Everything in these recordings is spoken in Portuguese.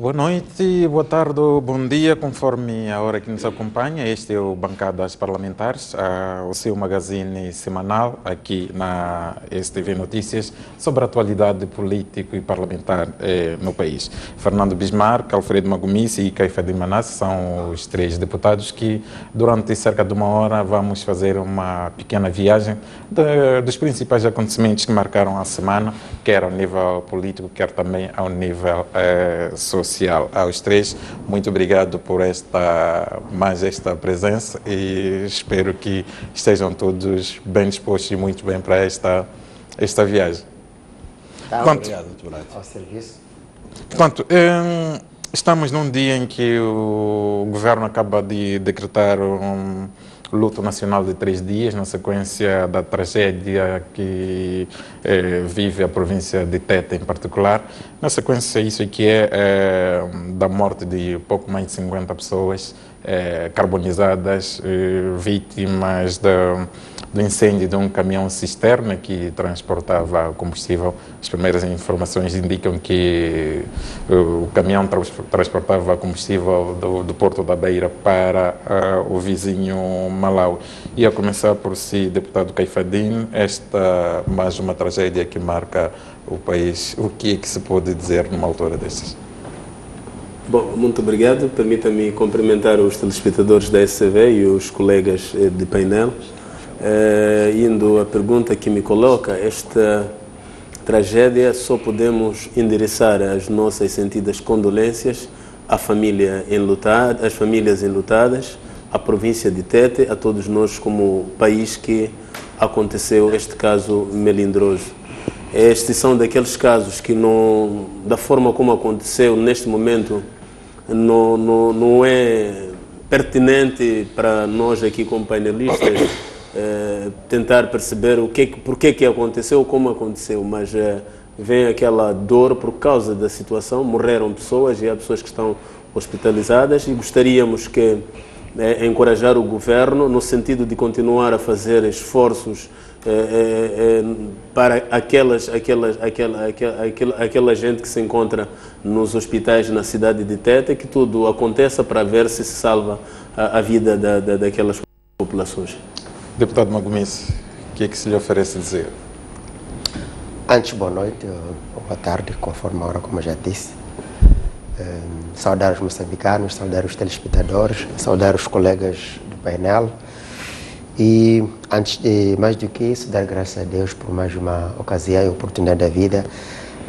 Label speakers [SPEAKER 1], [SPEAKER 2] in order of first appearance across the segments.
[SPEAKER 1] Boa noite, boa tarde, bom dia, conforme a hora que nos acompanha. Este é o Bancadas Parlamentares, o seu magazine semanal aqui na STV Notícias sobre a atualidade política e parlamentar no país. Fernando Bismarck, Alfredo Magomice e Caifadine Manasse são os três deputados que durante cerca de uma hora vamos fazer uma pequena viagem dos principais acontecimentos que marcaram a semana, quer ao nível político, quer também ao nível social. Aos três, muito obrigado por esta presença e espero que estejam todos bem dispostos e muito bem para esta viagem.
[SPEAKER 2] Obrigado, doutor.
[SPEAKER 3] Ao serviço.
[SPEAKER 1] Portanto, estamos num dia em que o governo acaba de decretar um luto nacional de 3 dias, na sequência da tragédia que vive a província de Tete em particular. Na sequência, isso aqui da morte de pouco mais de 50 pessoas carbonizadas, vítimas do incêndio de um caminhão cisterna que transportava combustível. As primeiras informações indicam que o caminhão transportava combustível do Porto da Beira para o vizinho Malawi. E a começar por si, deputado Caifadine, esta mais uma tragédia que marca o país. O que é que se pode dizer numa altura destas?
[SPEAKER 2] Bom, muito obrigado. Permita-me cumprimentar os telespectadores da SCV e os colegas de painel. Indo à pergunta que me coloca, esta tragédia só podemos endereçar as nossas sentidas condolências à família enlutada, às famílias enlutadas, à província de Tete, a todos nós como país que aconteceu este caso melindroso. Estes são daqueles casos que, não, da forma como aconteceu neste momento, não é pertinente para nós aqui como painelistas tentar perceber por que aconteceu, como aconteceu, mas vem aquela dor por causa da situação. Morreram pessoas e há pessoas que estão hospitalizadas e gostaríamos que encorajar o governo no sentido de continuar a fazer esforços para aquela gente que se encontra nos hospitais na cidade de Tete, que tudo aconteça para ver se salva a vida daquelas populações.
[SPEAKER 1] Deputado Magomice, o que é que se lhe oferece dizer?
[SPEAKER 3] Antes, boa noite ou boa tarde, conforme a hora, como eu já disse. Saudar os moçambicanos, saudar os telespectadores, saudar os colegas do painel. E, antes de mais do que isso, dar graças a Deus por mais uma ocasião e oportunidade da vida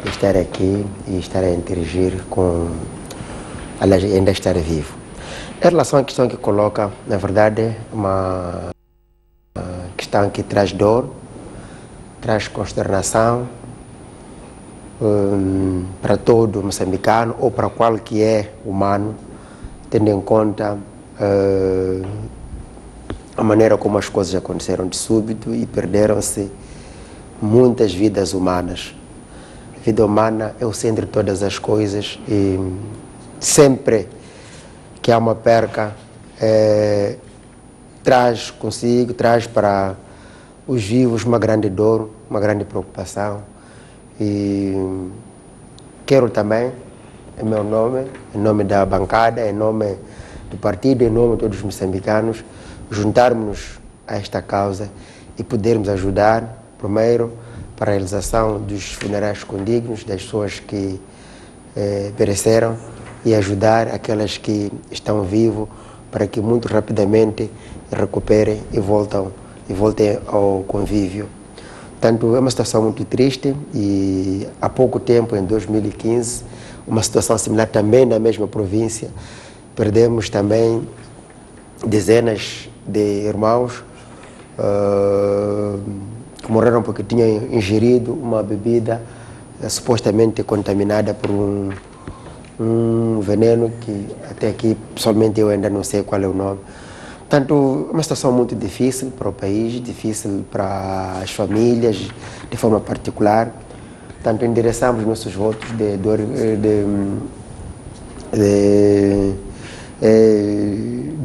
[SPEAKER 3] de estar aqui e estar a interagir com, aliás, ainda estar vivo. Em relação à questão que coloca, na verdade, uma questão que traz dor, traz consternação para todo moçambicano ou para qualquer humano, tendo em conta a maneira como as coisas aconteceram de súbito e perderam-se muitas vidas humanas. A vida humana é o centro de todas as coisas e sempre que há uma perca, traz para os vivos uma grande dor, uma grande preocupação. E quero também, em meu nome, em nome da bancada, em nome do partido, em nome de todos os moçambicanos, juntarmos-nos a esta causa e podermos ajudar, primeiro, para a realização dos funerais condignos das pessoas que pereceram e ajudar aquelas que estão vivas para que muito rapidamente recuperem e voltem ao convívio. Portanto, é uma situação muito triste e há pouco tempo, em 2015, uma situação similar também na mesma província, perdemos também dezenas de irmãos que morreram porque tinham ingerido uma bebida supostamente contaminada por um veneno que até aqui, pessoalmente, eu ainda não sei qual é o nome. Portanto, é uma situação muito difícil para o país, difícil para as famílias, de forma particular. Portanto, endereçamos nossos votos de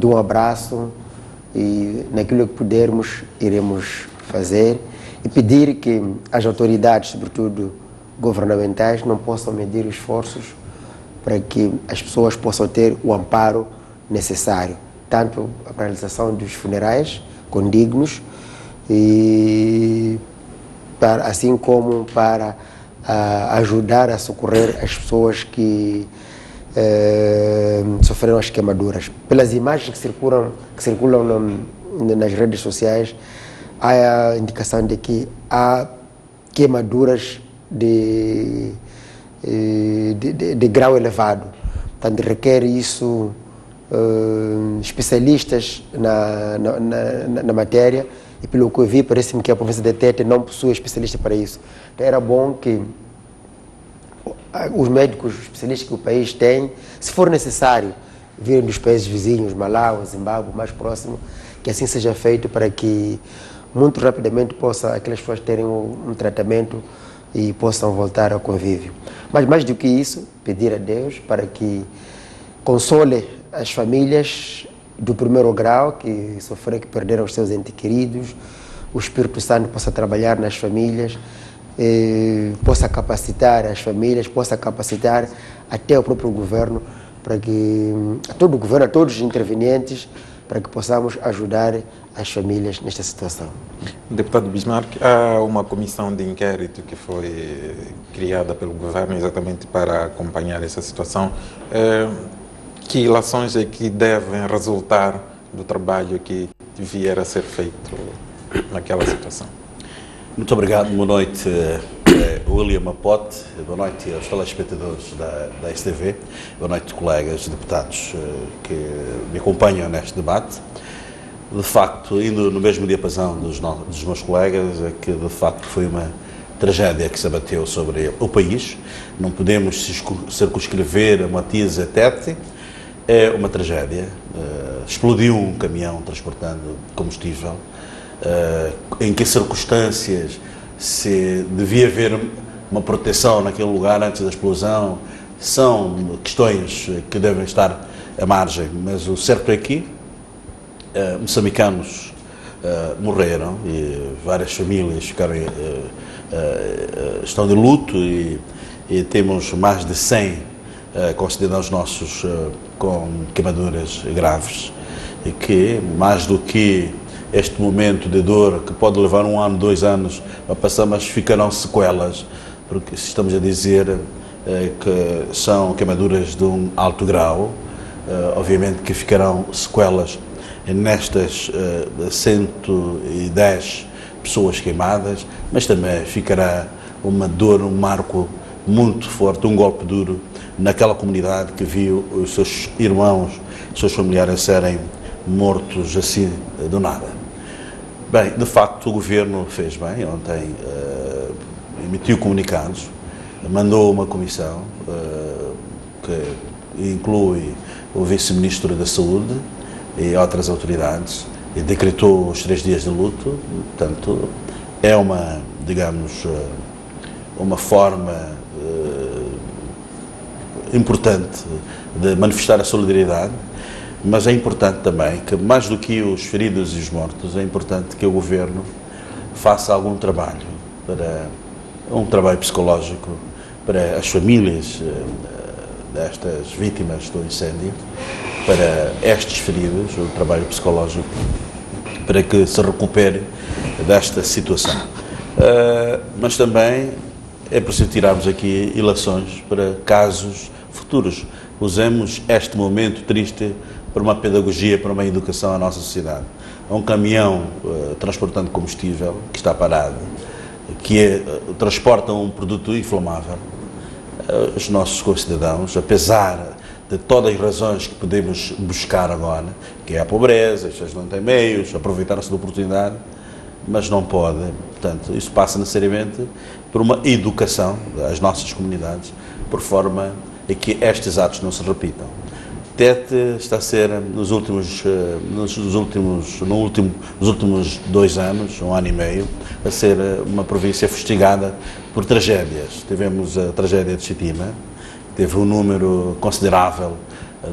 [SPEAKER 3] um abraço e naquilo que pudermos iremos fazer e pedir que as autoridades, sobretudo governamentais, não possam medir esforços para que as pessoas possam ter o amparo necessário, tanto para a realização dos funerais condignos, e assim como para ajudar a socorrer as pessoas que sofreram as queimaduras. Pelas imagens que circulam nas redes sociais, há a indicação de que há queimaduras de grau elevado. Portanto, requer isso especialistas na matéria, e pelo que eu vi, parece-me que a província de Tete não possui especialista para isso. Então era bom que os médicos especialistas que o país tem, se for necessário, virem dos países vizinhos, Malau, Zimbábue, mais próximo, que assim seja feito para que muito rapidamente aquelas pessoas terem um tratamento e possam voltar ao convívio. Mas mais do que isso, pedir a Deus para que console as famílias do primeiro grau que sofreram, que perderam os seus entes queridos, o Espírito Santo possa trabalhar nas famílias, possa capacitar as famílias, possa capacitar até o próprio governo, para que todo o governo, a todos os intervenientes, para que possamos ajudar as famílias nesta situação.
[SPEAKER 1] Deputado Bismarck, há uma comissão de inquérito que foi criada pelo governo exatamente para acompanhar essa situação. Que ilações é que devem resultar do trabalho que vier a ser feito naquela situação?
[SPEAKER 4] Muito obrigado, boa noite, William Apote, boa noite aos telespectadores da STV, boa noite, colegas deputados que me acompanham neste debate. De facto, indo no mesmo diapasão dos meus colegas, é que de facto foi uma tragédia que se abateu sobre o país. Não podemos circunscrever a Matias a Tete. É uma tragédia. Explodiu um caminhão transportando combustível. Em que circunstâncias se devia haver uma proteção naquele lugar antes da explosão, são questões que devem estar à margem, mas o certo é que moçambicanos morreram e várias famílias estão de luto, e temos mais de 100 concidadãos nossos com queimaduras graves, e que mais do que este momento de dor, que pode levar 1 ano, 2 anos a passar, mas ficarão sequelas, porque estamos a dizer que são queimaduras de um alto grau, obviamente que ficarão sequelas nestas 110 pessoas queimadas, mas também ficará uma dor, um marco muito forte, um golpe duro naquela comunidade que viu os seus irmãos, os seus familiares serem mortos assim do nada. Bem, de facto o Governo fez bem, ontem emitiu comunicados, mandou uma comissão que inclui o Vice-Ministro da Saúde e outras autoridades, e decretou os 3 dias de luto. Portanto, é uma, digamos, uma forma importante de manifestar a solidariedade, mas é importante também que, mais do que os feridos e os mortos, é importante que o Governo faça algum trabalho, um trabalho psicológico para as famílias destas vítimas do incêndio, para estes feridos, o trabalho psicológico, para que se recupere desta situação. Mas também é preciso tirarmos aqui ilações para casos futuros. Usemos este momento triste para uma pedagogia, para uma educação à nossa sociedade. Há um caminhão transportando combustível que está parado, que transporta um produto inflamável. Os nossos concidadãos, apesar de todas as razões que podemos buscar agora, que é a pobreza, as pessoas não têm meios, aproveitaram-se da oportunidade, mas não podem. Portanto, isso passa necessariamente por uma educação das nossas comunidades, por forma a que estes atos não se repitam. Tete está a ser, nos últimos 2 anos, 1 ano e meio, a ser uma província fustigada por tragédias. Tivemos a tragédia de Chitima, teve um número considerável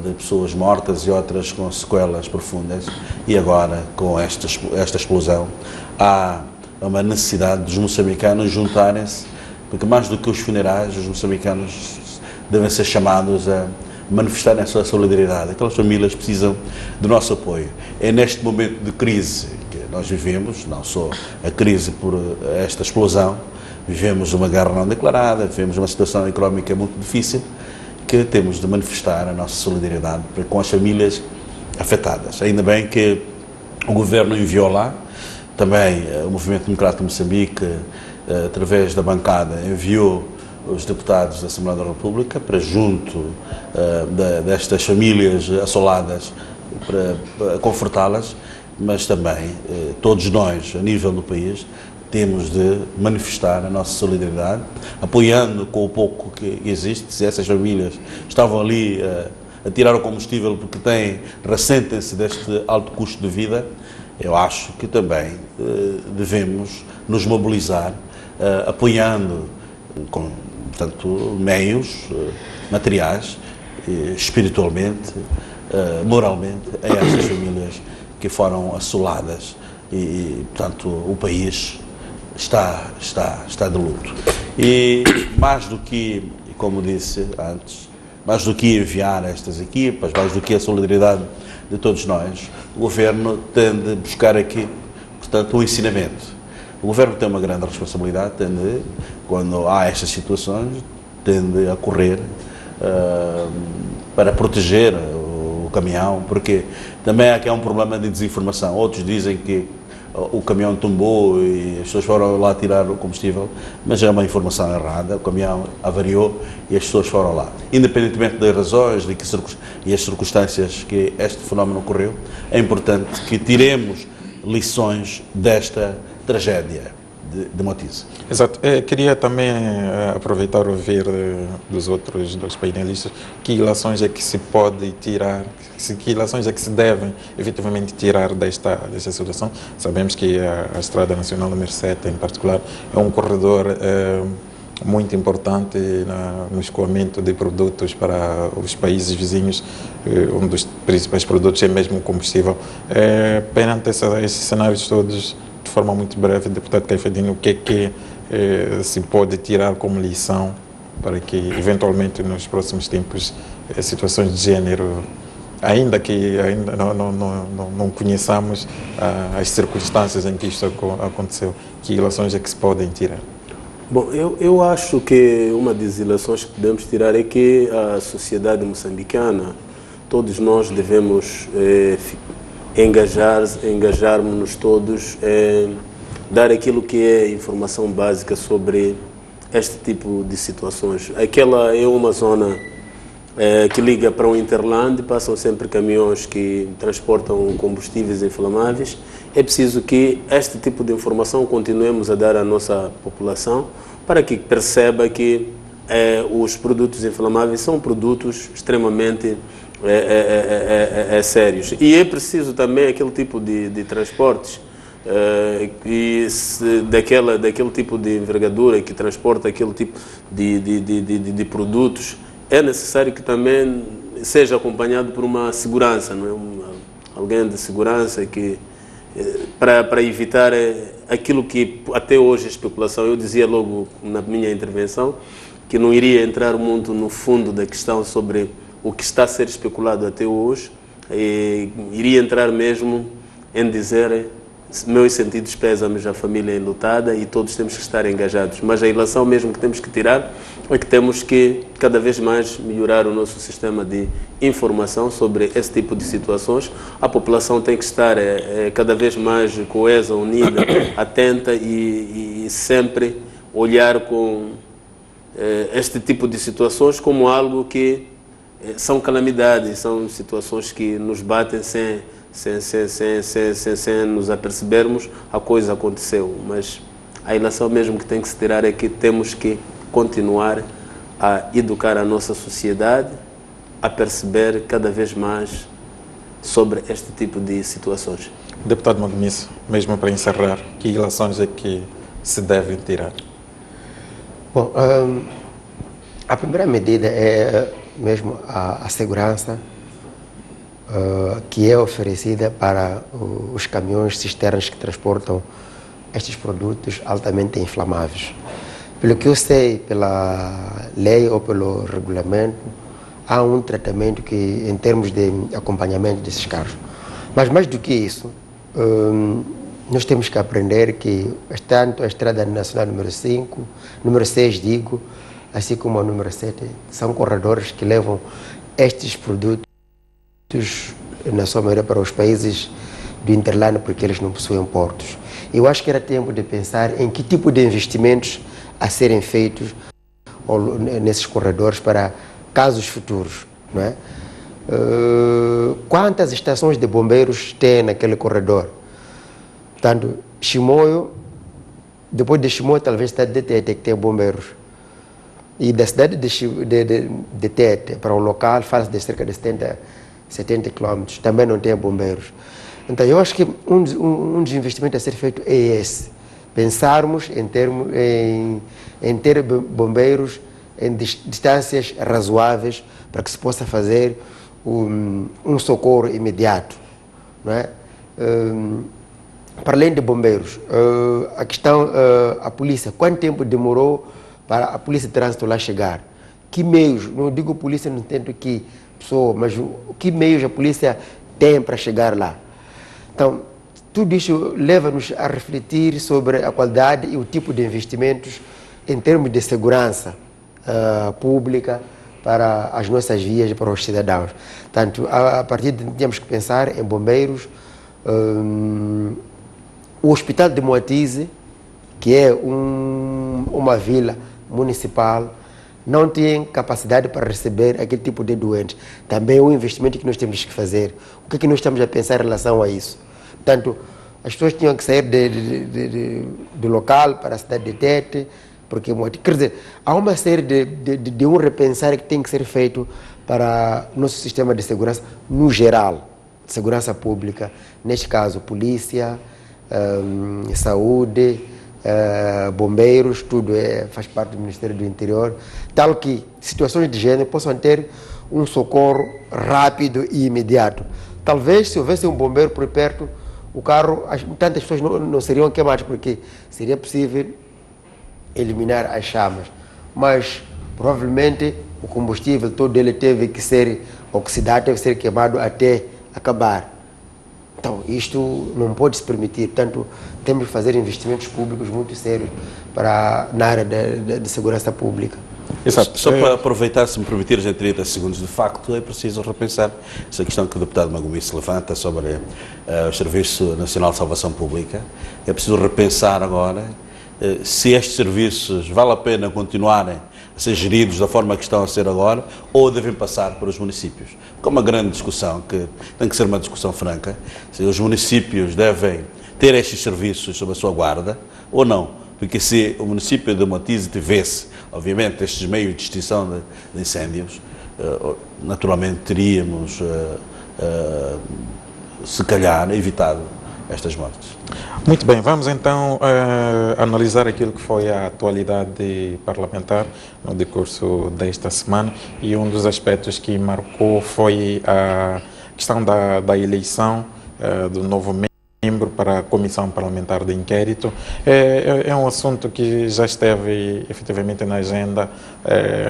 [SPEAKER 4] de pessoas mortas e outras com sequelas profundas, e agora, com esta explosão, há uma necessidade dos moçambicanos juntarem-se, porque mais do que os funerais, os moçambicanos devem ser chamados a manifestarem a sua solidariedade. Aquelas famílias precisam do nosso apoio. É neste momento de crise que nós vivemos, não só a crise por esta explosão, vivemos uma guerra não declarada, vivemos uma situação económica muito difícil, que temos de manifestar a nossa solidariedade com as famílias afetadas. Ainda bem que o Governo enviou lá, também o Movimento Democrático de Moçambique, através da bancada, enviou os deputados da Assembleia da República para junto destas famílias assoladas, para confortá-las, mas também todos nós, a nível do país, temos de manifestar a nossa solidariedade, apoiando com o pouco que existe. Se essas famílias estavam ali a tirar o combustível porque ressentem-se deste alto custo de vida, eu acho que também devemos nos mobilizar, apoiando com, portanto, meios materiais, espiritualmente, moralmente, a estas famílias que foram assoladas e, portanto, o país está de luto. E mais do que, como disse antes, mais do que enviar estas equipas, mais do que a solidariedade de todos nós, o Governo tem de buscar aqui, portanto, um ensinamento. O Governo tem uma grande responsabilidade, quando há estas situações, tende a correr para proteger o caminhão, porque também aqui há um problema de desinformação. Outros dizem que o caminhão tombou e as pessoas foram lá tirar o combustível, mas é uma informação errada. O caminhão avariou e as pessoas foram lá. Independentemente das razões e as circunstâncias que este fenómeno ocorreu, é importante que tiremos lições desta tragédia de Motize.
[SPEAKER 1] Exato. Queria também aproveitar e ouvir dos outros dois painelistas que ilações é que se pode tirar, que ilações é que se devem efetivamente tirar desta situação. Sabemos que a Estrada Nacional número 7, em particular, é um corredor muito importante no escoamento de produtos para os países vizinhos. Um dos principais produtos é mesmo o combustível. Perante esses cenários todos, de forma muito breve, deputado Caifadinho, o que é que se pode tirar como lição para que, eventualmente, nos próximos tempos, situações de género, ainda que não conheçamos as circunstâncias em que isto aconteceu, que ilações é que se podem tirar?
[SPEAKER 2] Bom, eu acho que uma das ilações que podemos tirar é que a sociedade moçambicana, todos nós devemos engajarmos-nos todos, dar aquilo que é informação básica sobre este tipo de situações. Aquela é uma zona que liga para o Interland, passam sempre caminhões que transportam combustíveis inflamáveis. É preciso que este tipo de informação continuemos a dar à nossa população para que perceba que os produtos inflamáveis são produtos extremamente sérios. E é preciso também aquele tipo de transportes daquele tipo de envergadura que transporta aquele tipo de produtos. É necessário que também seja acompanhado por uma segurança, não é? Alguém de segurança que para evitar aquilo que até hoje é especulação. Eu dizia logo na minha intervenção que não iria entrar muito no fundo da questão sobre o que está a ser especulado até hoje, iria entrar mesmo em dizer meus sentidos pésamos à família enlutada e todos temos que estar engajados. Mas a ilação mesmo que temos que tirar é que temos que cada vez mais melhorar o nosso sistema de informação sobre esse tipo de situações. A população tem que estar cada vez mais coesa, unida, atenta e sempre olhar com este tipo de situações como algo que são calamidades, são situações que nos batem sem nos apercebermos, a coisa aconteceu. Mas a ilação mesmo que tem que se tirar é que temos que continuar a educar a nossa sociedade, a perceber cada vez mais sobre este tipo de situações.
[SPEAKER 1] Deputado Magomício, mesmo para encerrar, que ilações é que se devem tirar?
[SPEAKER 3] Bom, a primeira medida é mesmo a segurança que é oferecida para os caminhões cisternas que transportam estes produtos altamente inflamáveis. Pelo que eu sei, pela lei ou pelo regulamento, há um tratamento que, em termos de acompanhamento desses carros. Mas mais do que isso, nós temos que aprender que tanto a Estrada Nacional número 5, número 6 digo, assim como a número 7, são corredores que levam estes produtos, na sua maioria, para os países do Interlândia, porque eles não possuem portos. Eu acho que era tempo de pensar em que tipo de investimentos a serem feitos nesses corredores para casos futuros, não é? Quantas estações de bombeiros tem naquele corredor? Portanto, Chimoio, depois de Chimoio, talvez a cidade de Tete que tem bombeiros. E da cidade de Tete para o local, fala-se de cerca de 70 quilômetros, também não tem bombeiros. Então, eu acho que um dos investimentos a ser feito é esse. Pensarmos em ter bombeiros em distâncias razoáveis para que se possa fazer um socorro imediato, não é? Para além de bombeiros, a questão, a polícia, quanto tempo demorou para a polícia de trânsito lá chegar? Que meios, não digo polícia no sentido que pessoa, mas que meios a polícia tem para chegar lá? Então, tudo isso leva-nos a refletir sobre a qualidade e o tipo de investimentos em termos de segurança pública para as nossas vias e para os cidadãos. Portanto, a partir de temos que pensar em bombeiros, o Hospital de Moatize, que é uma vila municipal, não tem capacidade para receber aquele tipo de doentes. Também é um investimento que nós temos que fazer. O que é que nós estamos a pensar em relação a isso? Portanto, as pessoas tinham que sair do local para a cidade de Tete, porque, quer dizer, há uma série de um repensar que tem que ser feito para o nosso sistema de segurança no geral, segurança pública, neste caso, polícia, saúde, bombeiros, tudo faz parte do Ministério do Interior, tal que situações de gênero possam ter um socorro rápido e imediato. Talvez, se houvesse um bombeiro por perto, o carro, tantas pessoas não seriam queimadas, porque seria possível eliminar as chamas. Mas, provavelmente, o combustível todo ele teve que ser oxidado, teve que ser queimado até acabar. Então, isto não pode se permitir. Portanto, temos que fazer investimentos públicos muito sérios na área de segurança pública.
[SPEAKER 1] Exato.
[SPEAKER 4] Só para aproveitar, se me permitires, em 30 segundos, de facto é preciso repensar essa questão que o deputado Magomir se levanta sobre o Serviço Nacional de Salvação Pública. É preciso repensar agora se estes serviços vale a pena continuarem a ser geridos da forma que estão a ser agora ou devem passar para os municípios. Com uma grande discussão, que tem que ser uma discussão franca, se os municípios devem ter estes serviços sob a sua guarda ou não. Porque se o município de Moatize tivesse, obviamente, estes meios de extinção de incêndios, naturalmente teríamos, se calhar, evitado estas mortes.
[SPEAKER 1] Muito bem, vamos então analisar aquilo que foi a atualidade parlamentar no decurso desta semana, e um dos aspectos que marcou foi a questão da eleição do novo membro para a Comissão Parlamentar de Inquérito. É um assunto que já esteve efetivamente na agenda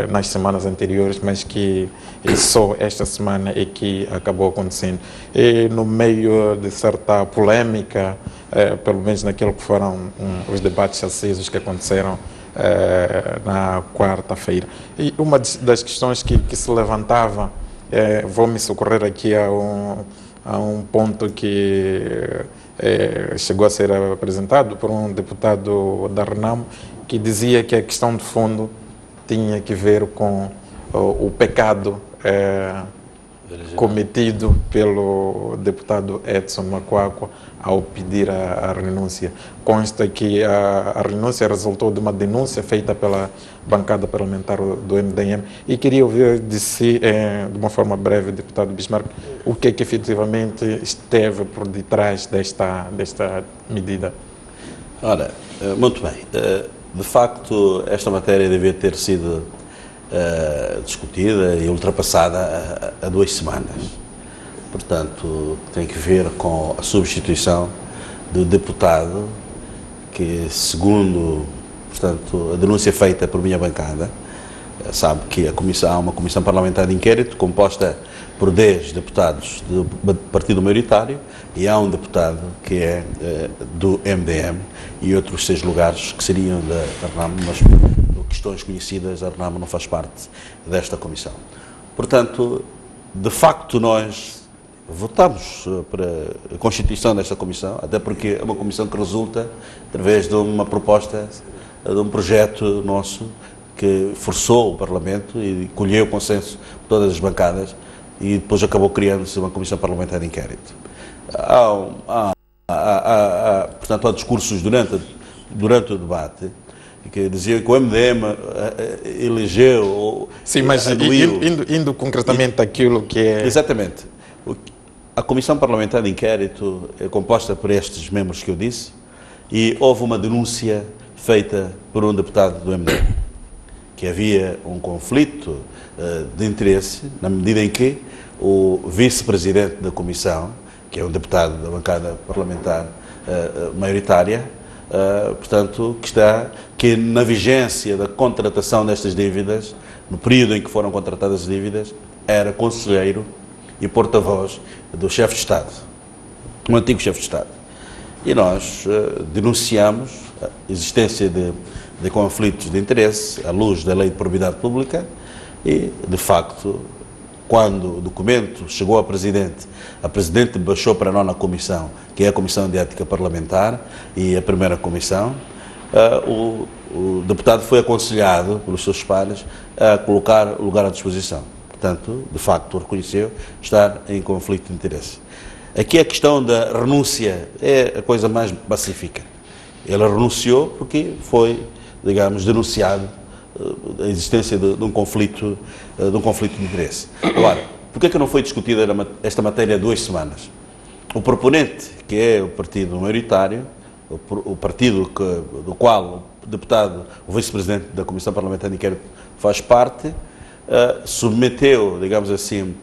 [SPEAKER 1] nas semanas anteriores, mas que só esta semana é que acabou acontecendo. E no meio de certa polêmica, pelo menos naquilo que foram os debates acesos que aconteceram na quarta-feira. E uma das questões que se levantava, vou me socorrer aqui a um ponto que chegou a ser apresentado por um deputado da Renamo, que dizia que a questão de fundo tinha que ver com o pecado cometido pelo deputado Edson Macuacua ao pedir a renúncia. Consta que a renúncia resultou de uma denúncia feita pela bancada parlamentar do MDM, e queria ouvir de si, de uma forma breve, deputado Bismarck, o que é que efetivamente esteve por detrás desta medida.
[SPEAKER 4] Ora, muito bem. De facto, esta matéria devia ter sido discutida e ultrapassada há 2 semanas. Portanto, tem que ver com a substituição do deputado que, segundo portanto, a denúncia feita por minha bancada. Sabe que há uma comissão parlamentar de inquérito composta por 10 deputados do partido maioritário e há um deputado que é do MDM e outros 6 lugares que seriam da RENAMO, mas por questões conhecidas a RENAMO não faz parte desta comissão. Portanto, de facto nós votamos para a constituição desta comissão, até porque é uma comissão que resulta através de uma proposta, de um projeto nosso que forçou o Parlamento e colheu o consenso de todas as bancadas e depois acabou criando-se uma comissão parlamentar de inquérito. Portanto, há discursos durante o debate que diziam que o MDM elegeu...
[SPEAKER 1] Sim, mas indo concretamente àquilo que é...
[SPEAKER 4] Exatamente. A comissão parlamentar de inquérito é composta por estes membros que eu disse e houve uma denúncia feita por um deputado do MDM, que havia um conflito de interesse, na medida em que o vice-presidente da comissão, que é um deputado da bancada parlamentar maioritária, portanto, que na vigência da contratação destas dívidas, no período em que foram contratadas as dívidas, era conselheiro e porta-voz do chefe de Estado, um antigo chefe de Estado. E nós denunciamos a existência de conflitos de interesse à luz da Lei de Probidade Pública e, de facto, quando o documento chegou a Presidente baixou para a 9ª Comissão, que é a Comissão de Ética Parlamentar, e a primeira Comissão, o deputado foi aconselhado pelos seus pares a colocar o lugar à disposição. Portanto, de facto, reconheceu estar em conflito de interesse. Aqui a questão da renúncia é a coisa mais pacífica. Ele renunciou porque foi, digamos, denunciado a existência de um conflito de interesse. Agora, por que não foi discutida esta matéria há 2 semanas? O proponente, que é o partido maioritário, o partido do qual o deputado, o vice-presidente da Comissão Parlamentar de Inquérito faz parte, submeteu, digamos assim,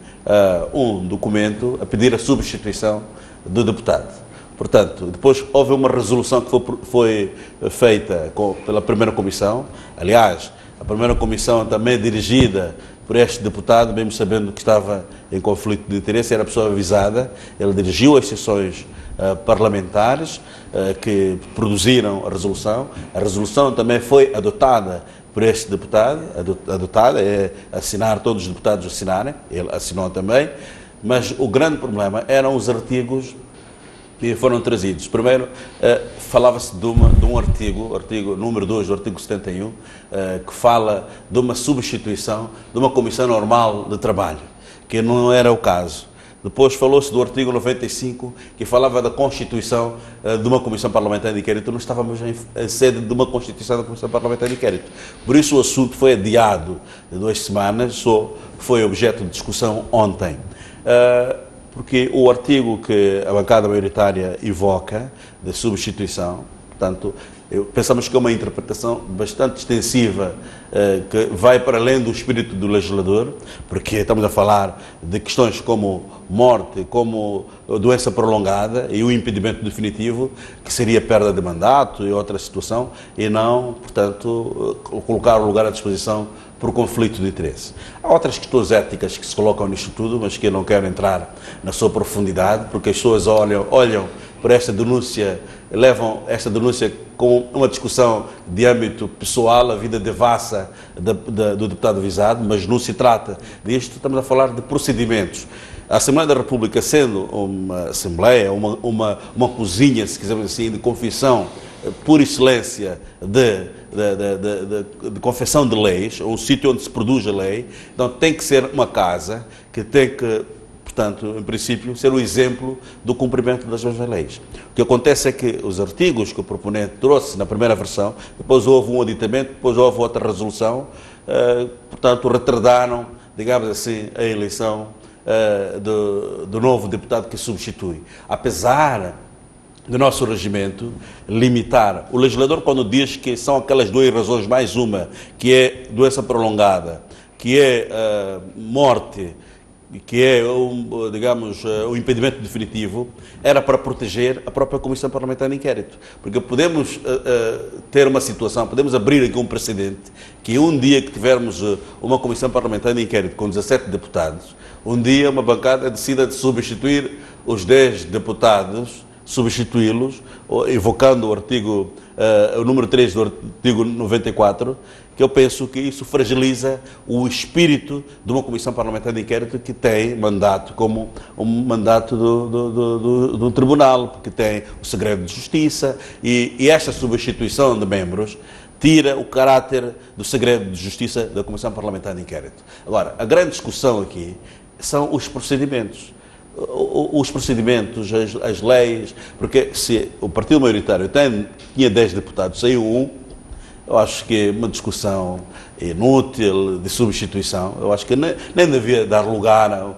[SPEAKER 4] um documento a pedir a substituição do deputado. Portanto, depois houve uma resolução que foi feita pela primeira comissão. Aliás, a primeira comissão também dirigida por este deputado, mesmo sabendo que estava em conflito de interesse, era a pessoa avisada. Ele dirigiu as sessões parlamentares que produziram a resolução. A resolução também foi adotada por este deputado, adotada, é assinar, todos os deputados assinarem, ele assinou também, mas o grande problema eram os artigos que foram trazidos. Primeiro, falava-se de um artigo número 2 do artigo 71, que fala de uma substituição de uma comissão normal de trabalho, que não era o caso. Depois falou-se do artigo 95, que falava da constituição de uma comissão parlamentar de inquérito. Não estávamos em sede de uma constituição da comissão parlamentar de inquérito. Por isso o assunto foi adiado de 2 semanas, só foi objeto de discussão ontem. Porque o artigo que a bancada maioritária evoca, de substituição, portanto, pensamos que é uma interpretação bastante extensiva, que vai para além do espírito do legislador, porque estamos a falar de questões como morte, como doença prolongada e o impedimento definitivo, que seria perda de mandato e outra situação, e não, portanto, colocar o lugar à disposição por conflito de interesse. Há outras questões éticas que se colocam nisto tudo, mas que eu não quero entrar na sua profundidade, porque as pessoas olham por esta denúncia, levam esta denúncia com uma discussão de âmbito pessoal, a vida devassa do deputado avisado, mas não se trata disto, estamos a falar de procedimentos. A Assembleia da República, sendo uma Assembleia, uma cozinha, se quisermos assim, de confissão por excelência de confecção de leis, ou um sítio onde se produz a lei, então tem que ser uma casa que tem que, portanto, em princípio, ser o exemplo do cumprimento das mesmas leis. O que acontece é que os artigos que o proponente trouxe na primeira versão, depois houve um aditamento, depois houve outra resolução, portanto, retardaram, digamos assim, a eleição do novo deputado que substitui. Apesar do nosso regimento limitar, o legislador, quando diz que são aquelas 2 razões mais uma, que é doença prolongada, que é morte, que é, digamos, o impedimento definitivo, era para proteger a própria Comissão Parlamentar de Inquérito. Porque podemos ter uma situação, podemos abrir aqui um precedente, que um dia que tivermos uma Comissão Parlamentar de Inquérito com 17 deputados, um dia uma bancada decida de substituir os 10 deputados, substituí-los, invocando o número 3 do artigo 94, que eu penso que isso fragiliza o espírito de uma Comissão Parlamentar de Inquérito que tem mandato como um mandato do Tribunal, porque tem o segredo de justiça, e esta substituição de membros tira o caráter do segredo de justiça da Comissão Parlamentar de Inquérito. Agora, a grande discussão aqui são os procedimentos. Os procedimentos, as leis, porque se o partido maioritário tinha 10 deputados, saiu um, eu acho que é uma discussão inútil de substituição. Eu acho que nem devia dar lugar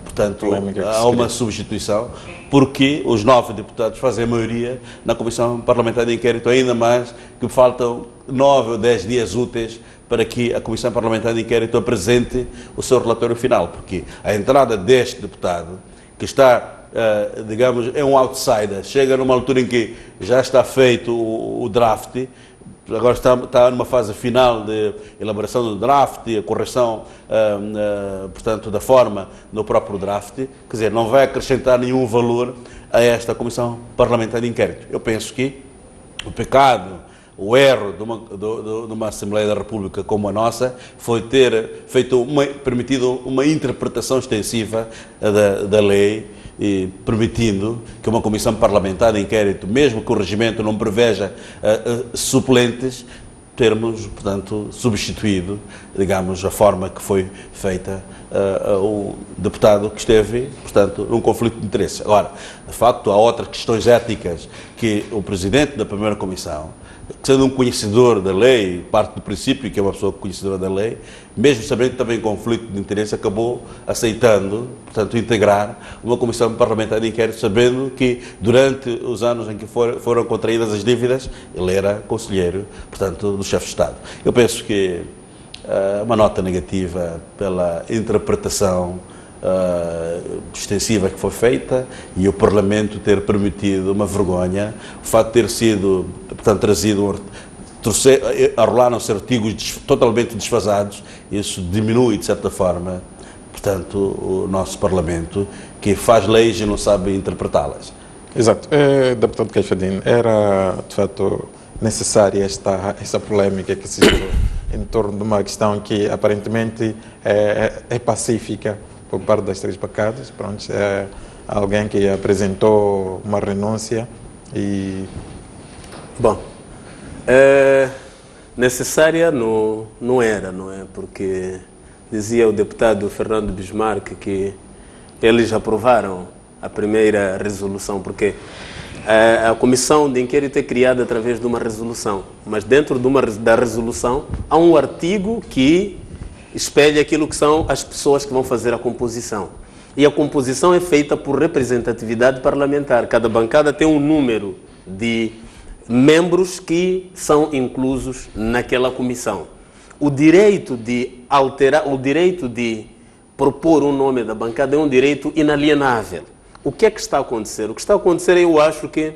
[SPEAKER 4] portanto, a uma substituição, porque os 9 deputados fazem a maioria na Comissão Parlamentar de Inquérito, ainda mais que faltam 9 ou 10 dias úteis para que a Comissão Parlamentar de Inquérito apresente o seu relatório final, porque a entrada deste deputado, que está, digamos, é um outsider, chega numa altura em que já está feito o draft, agora está numa fase final de elaboração do draft e a correção, portanto, da forma do próprio draft, quer dizer, não vai acrescentar nenhum valor a esta Comissão Parlamentar de Inquérito. Eu penso que o pecado, o erro de uma Assembleia da República como a nossa foi ter permitido uma interpretação extensiva da lei, e permitindo que uma Comissão Parlamentar de Inquérito, mesmo que o regimento não preveja suplentes, termos, portanto, substituído, digamos, a forma que foi feita o deputado que esteve, portanto, num conflito de interesse. Agora, de facto, há outras questões éticas que o Presidente da primeira Comissão, sendo um conhecedor da lei, parte do princípio que é uma pessoa conhecedora da lei, mesmo sabendo que também conflito de interesse, acabou aceitando, portanto, integrar uma Comissão Parlamentar de Inquérito, sabendo que durante os anos em que foram contraídas as dívidas, ele era conselheiro, portanto, do chefe de Estado. Eu penso que uma nota negativa pela interpretação extensiva que foi feita e o Parlamento ter permitido uma vergonha, o facto de ter sido, portanto, trazido, arrolaram-se artigos totalmente desfasados, isso diminui, de certa forma, portanto, o nosso Parlamento, que faz leis e não sabe interpretá-las.
[SPEAKER 1] Exato. Deputado Caixadinho, era, de fato, necessária essa polêmica que se gerou em torno de uma questão que, aparentemente, é pacífica, por parte das 3 bancadas. Pronto, é alguém que apresentou uma renúncia e...
[SPEAKER 2] Bom, necessária não era, não é? Porque dizia o deputado Fernando Bismarck que eles aprovaram a primeira resolução, porque a comissão de inquérito é criada através de uma resolução, mas dentro da resolução há um artigo que espelha aquilo que são as pessoas que vão fazer a composição. E a composição é feita por representatividade parlamentar. Cada bancada tem um número de membros que são inclusos naquela comissão. O direito de alterar, o direito de propor um nome da bancada é um direito inalienável. O que é que está a acontecer? O que está a acontecer, eu acho que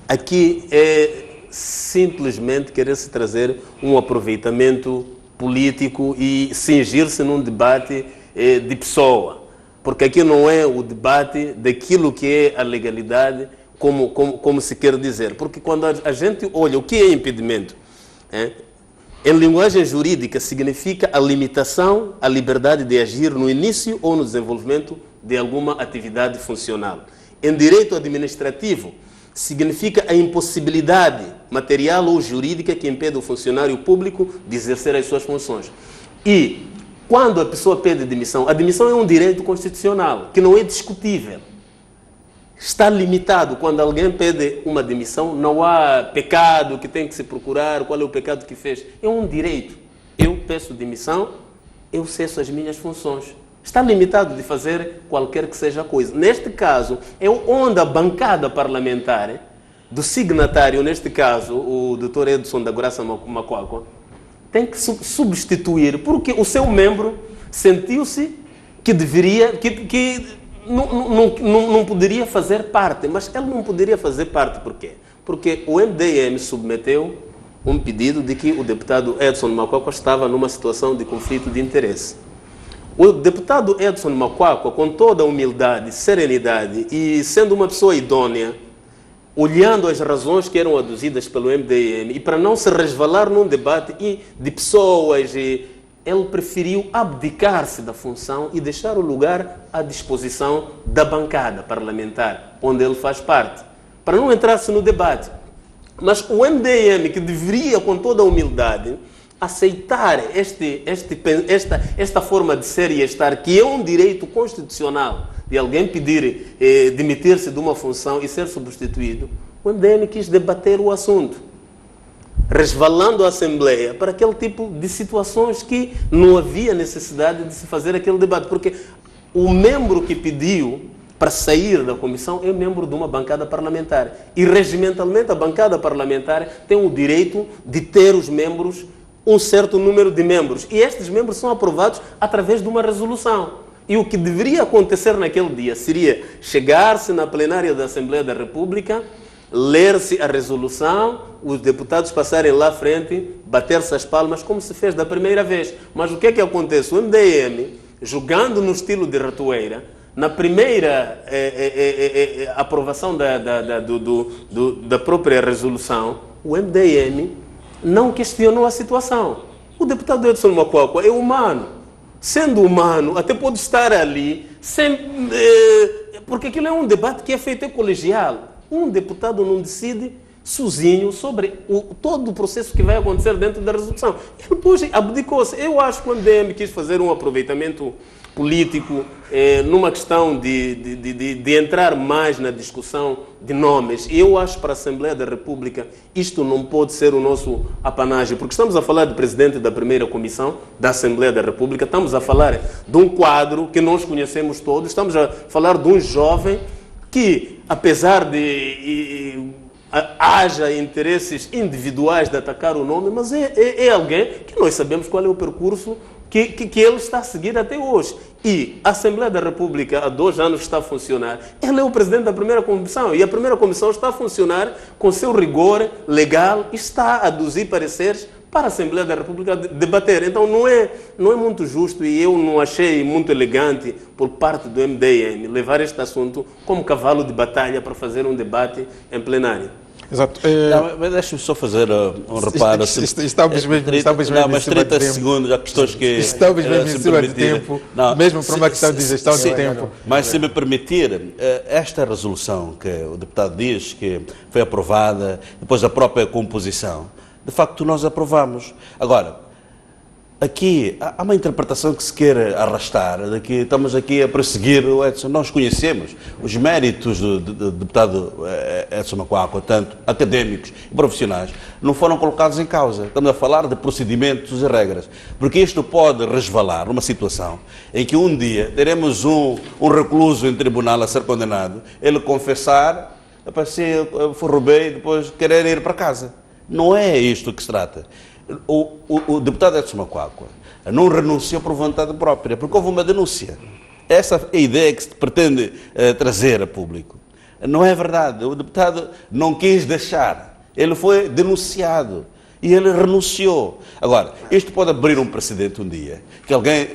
[SPEAKER 2] aqui é simplesmente querer-se trazer um aproveitamento político e cingir-se num debate de pessoa. Porque aqui não é o debate daquilo que é a legalidade, como se quer dizer. Porque quando a gente olha o que é impedimento, em linguagem jurídica significa a limitação à liberdade de agir no início ou no desenvolvimento de alguma atividade funcional. Em direito administrativo, significa a impossibilidade material ou jurídica que impede o funcionário público de exercer as suas funções. E quando a pessoa pede demissão, a demissão é um direito constitucional, que não é discutível. Está limitado. Quando alguém pede uma demissão, não há pecado que tem que se procurar, qual é o pecado que fez. É um direito. Eu peço demissão, eu cesso as minhas funções. Está limitado de fazer qualquer que seja a coisa. Neste caso, é onde a bancada parlamentar do signatário, neste caso, o Dr. Edson da Graça Macuacua, tem que substituir, porque o seu membro sentiu-se que deveria, que não poderia fazer parte. Mas ele não poderia fazer parte por quê? Porque o MDM submeteu um pedido de que o deputado Edson Macuacua estava numa situação de conflito de interesse. O deputado Edson Macuacua, com toda a humildade, serenidade e sendo uma pessoa idônea, olhando as razões que eram aduzidas pelo MDM e para não se resvalar num debate de pessoas, ele preferiu abdicar-se da função e deixar o lugar à disposição da bancada parlamentar, onde ele faz parte, para não entrar-se no debate. Mas o MDM, que deveria, com toda a humildade, aceitar esta forma de ser e estar, que é um direito constitucional, de alguém pedir demitir-se de uma função e ser substituído, o MDM quis debater o assunto, resvalando a Assembleia para aquele tipo de situações que não havia necessidade de se fazer aquele debate, porque o membro que pediu para sair da comissão é membro de uma bancada parlamentar e regimentalmente a bancada parlamentar tem o direito de ter os membros, um certo número de membros, e estes membros são aprovados através de uma resolução. E o que deveria acontecer naquele dia seria chegar-se na plenária da Assembleia da República, ler-se a resolução, os deputados passarem lá à frente, bater-se as palmas, como se fez da primeira vez. Mas o que é que acontece? O MDM, jogando no estilo de ratoeira, na primeira aprovação da própria resolução, o MDM não questionou a situação. O deputado Edson Macuacua é humano. Sendo humano, até pode estar ali, porque aquilo é um debate que é feito colegial. Um deputado não decide sozinho sobre todo o processo que vai acontecer dentro da resolução. Ele depois abdicou-se. Eu acho que o MDM quis fazer um aproveitamento político numa questão de entrar mais na discussão de nomes. E eu acho que para a Assembleia da República isto não pode ser o nosso apanágio, porque estamos a falar do presidente da primeira comissão da Assembleia da República, estamos a falar de um quadro que nós conhecemos todos, estamos a falar de um jovem que, apesar de haja interesses individuais de atacar o nome, mas é alguém que nós sabemos qual é o percurso que ele está a seguir até hoje. E a Assembleia da República, há 2 anos, está a funcionar. Ele é o presidente da primeira comissão e a primeira comissão está a funcionar com seu rigor legal e está a aduzir pareceres para a Assembleia da República debater. Então não é muito justo e eu não achei muito elegante por parte do MDM levar este assunto como cavalo de batalha para fazer um debate em plenário.
[SPEAKER 1] Exato.
[SPEAKER 4] Não, mas deixa-me só fazer um reparo.
[SPEAKER 1] Estamos mesmo
[SPEAKER 4] mas 30 segundos, há questões que...
[SPEAKER 1] Estamos mesmo em cima de tempo, mesmo para uma questão de gestão de tempo.
[SPEAKER 4] Mas se me permitir, esta resolução que o deputado diz que foi aprovada, depois da própria composição, de facto nós aprovamos. Agora, aqui há uma interpretação que se quer arrastar, de que estamos aqui a perseguir o Edson. Nós conhecemos os méritos do deputado Edson Macuacua, tanto académicos e profissionais, não foram colocados em causa. Estamos a falar de procedimentos e regras, porque isto pode resvalar numa situação em que um dia teremos um recluso em tribunal a ser condenado, ele confessar, se roubei, depois querer ir para casa. Não é isto que se trata. O deputado Edson Macuacua não renunciou por vontade própria, porque houve uma denúncia. Essa é a ideia que se pretende trazer a público. Não é verdade. O deputado não quis deixar. Ele foi denunciado e ele renunciou. Agora, isto pode abrir um precedente um dia, que alguém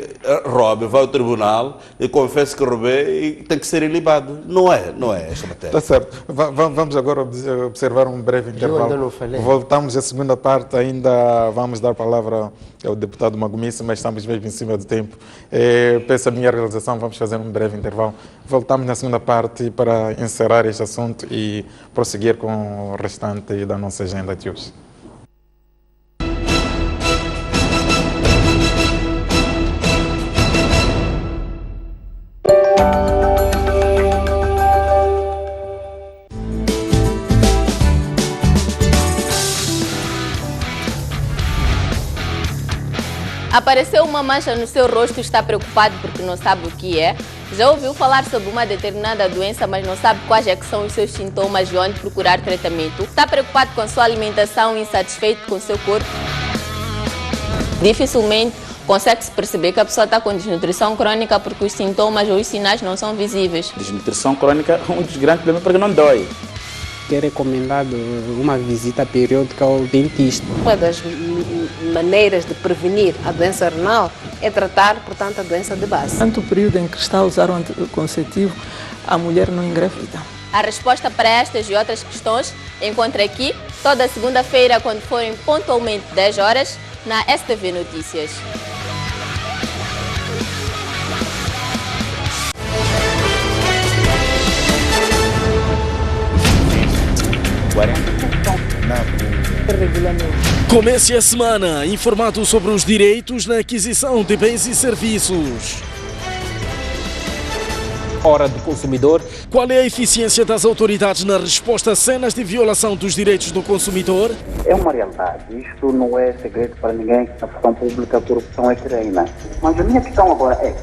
[SPEAKER 4] roube, vai ao tribunal e confessa que roubei e tem que ser ilibado. Não é esta matéria.
[SPEAKER 1] Está certo. Vamos agora observar um breve intervalo. Voltamos à segunda parte, ainda vamos dar a palavra ao deputado Magomissa, mas estamos mesmo em cima do tempo. Peço a minha realização, vamos fazer um breve intervalo. Voltamos na segunda parte para encerrar este assunto e prosseguir com o restante da nossa agenda de hoje.
[SPEAKER 5] Apareceu uma mancha no seu rosto e está preocupado porque não sabe o que é. Já ouviu falar sobre uma determinada doença, mas não sabe quais é que são os seus sintomas e onde procurar tratamento? Está preocupado com a sua alimentação e insatisfeito com o seu corpo? Dificilmente consegue-se perceber que a pessoa está com desnutrição crônica porque os sintomas ou os sinais não são visíveis.
[SPEAKER 6] Desnutrição crônica é um dos grandes problemas porque não dói.
[SPEAKER 7] É recomendado uma visita periódica ao dentista.
[SPEAKER 8] Uma das maneiras de prevenir a doença renal é tratar, portanto, a doença de base.
[SPEAKER 9] Durante o período em que está a usar o anticonceptivo, a mulher não engravida.
[SPEAKER 5] A resposta para estas e outras questões encontra aqui toda segunda-feira, quando forem pontualmente 10 horas, na STV Notícias.
[SPEAKER 10] Comece a semana informado sobre os direitos na aquisição de bens e serviços.
[SPEAKER 11] Hora do consumidor.
[SPEAKER 10] Qual é a eficiência das autoridades na resposta a cenas de violação dos direitos do consumidor?
[SPEAKER 12] É uma realidade. Isto não é segredo para ninguém que na função pública a corrupção é que reina. Mas a minha questão agora é,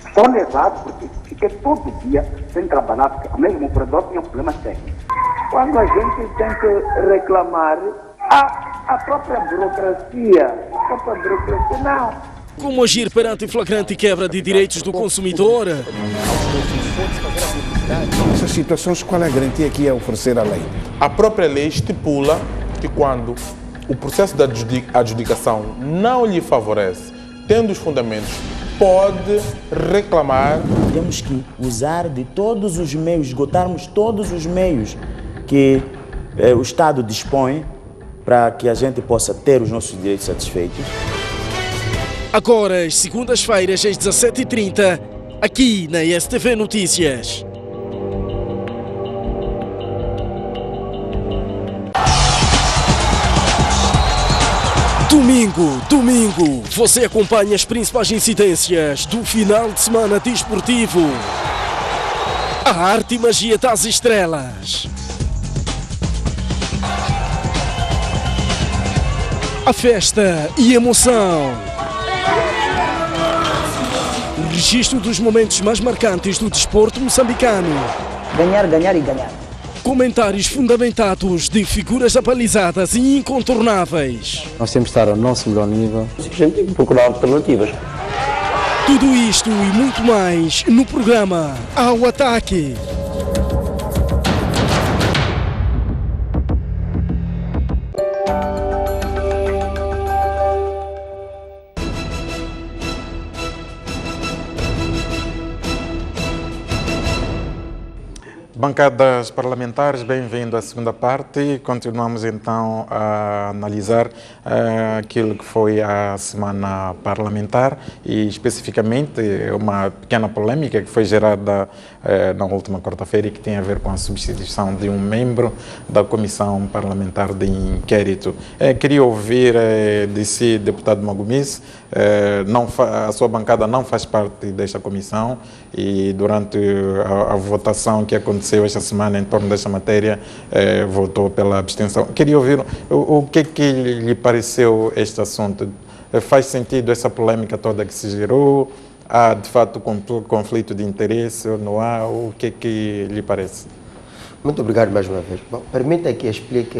[SPEAKER 12] estou levado porque fiquei todo dia sem trabalhar, porque o mesmo operador tinha problemas técnicos. Quando a gente tem que reclamar, a própria burocracia não.
[SPEAKER 10] Como agir perante flagrante quebra de direitos do consumidor?
[SPEAKER 13] Nessas situações, qual é a garantia que é oferecer a lei?
[SPEAKER 14] A própria lei estipula que quando o processo da adjudicação não lhe favorece, tendo os fundamentos, pode reclamar.
[SPEAKER 15] Temos que usar de todos os meios, esgotarmos todos os meios que o Estado dispõe para que a gente possa ter os nossos direitos satisfeitos.
[SPEAKER 10] Agora, às segundas-feiras, às 17h30, aqui na STV Notícias. Domingo, você acompanha as principais incidências do final de semana desportivo. A arte e magia das estrelas. A festa e emoção. O registro dos momentos mais marcantes do desporto moçambicano.
[SPEAKER 16] Ganhar, ganhar e ganhar.
[SPEAKER 10] Comentários fundamentados de figuras abalizadas e incontornáveis.
[SPEAKER 11] Nós temos que estar ao nosso melhor nível.
[SPEAKER 12] A gente tem que procurar alternativas.
[SPEAKER 10] Tudo isto e muito mais no programa Ao Ataque.
[SPEAKER 1] Bancadas parlamentares, bem-vindo à segunda parte. Continuamos então a analisar aquilo que foi a semana parlamentar e especificamente uma pequena polêmica que foi gerada na última quarta-feira e que tem a ver com a substituição de um membro da Comissão Parlamentar de Inquérito. Queria ouvir de si, deputado Magomice, a sua bancada não faz parte desta comissão e durante a votação que aconteceu esta semana em torno desta matéria, votou pela abstenção. Queria ouvir o que lhe pareceu este assunto. Faz sentido essa polêmica toda que se gerou? Há, de fato, conflito de interesse ou não há? O que lhe parece?
[SPEAKER 3] Muito obrigado mais uma vez. Bom, permita que explique,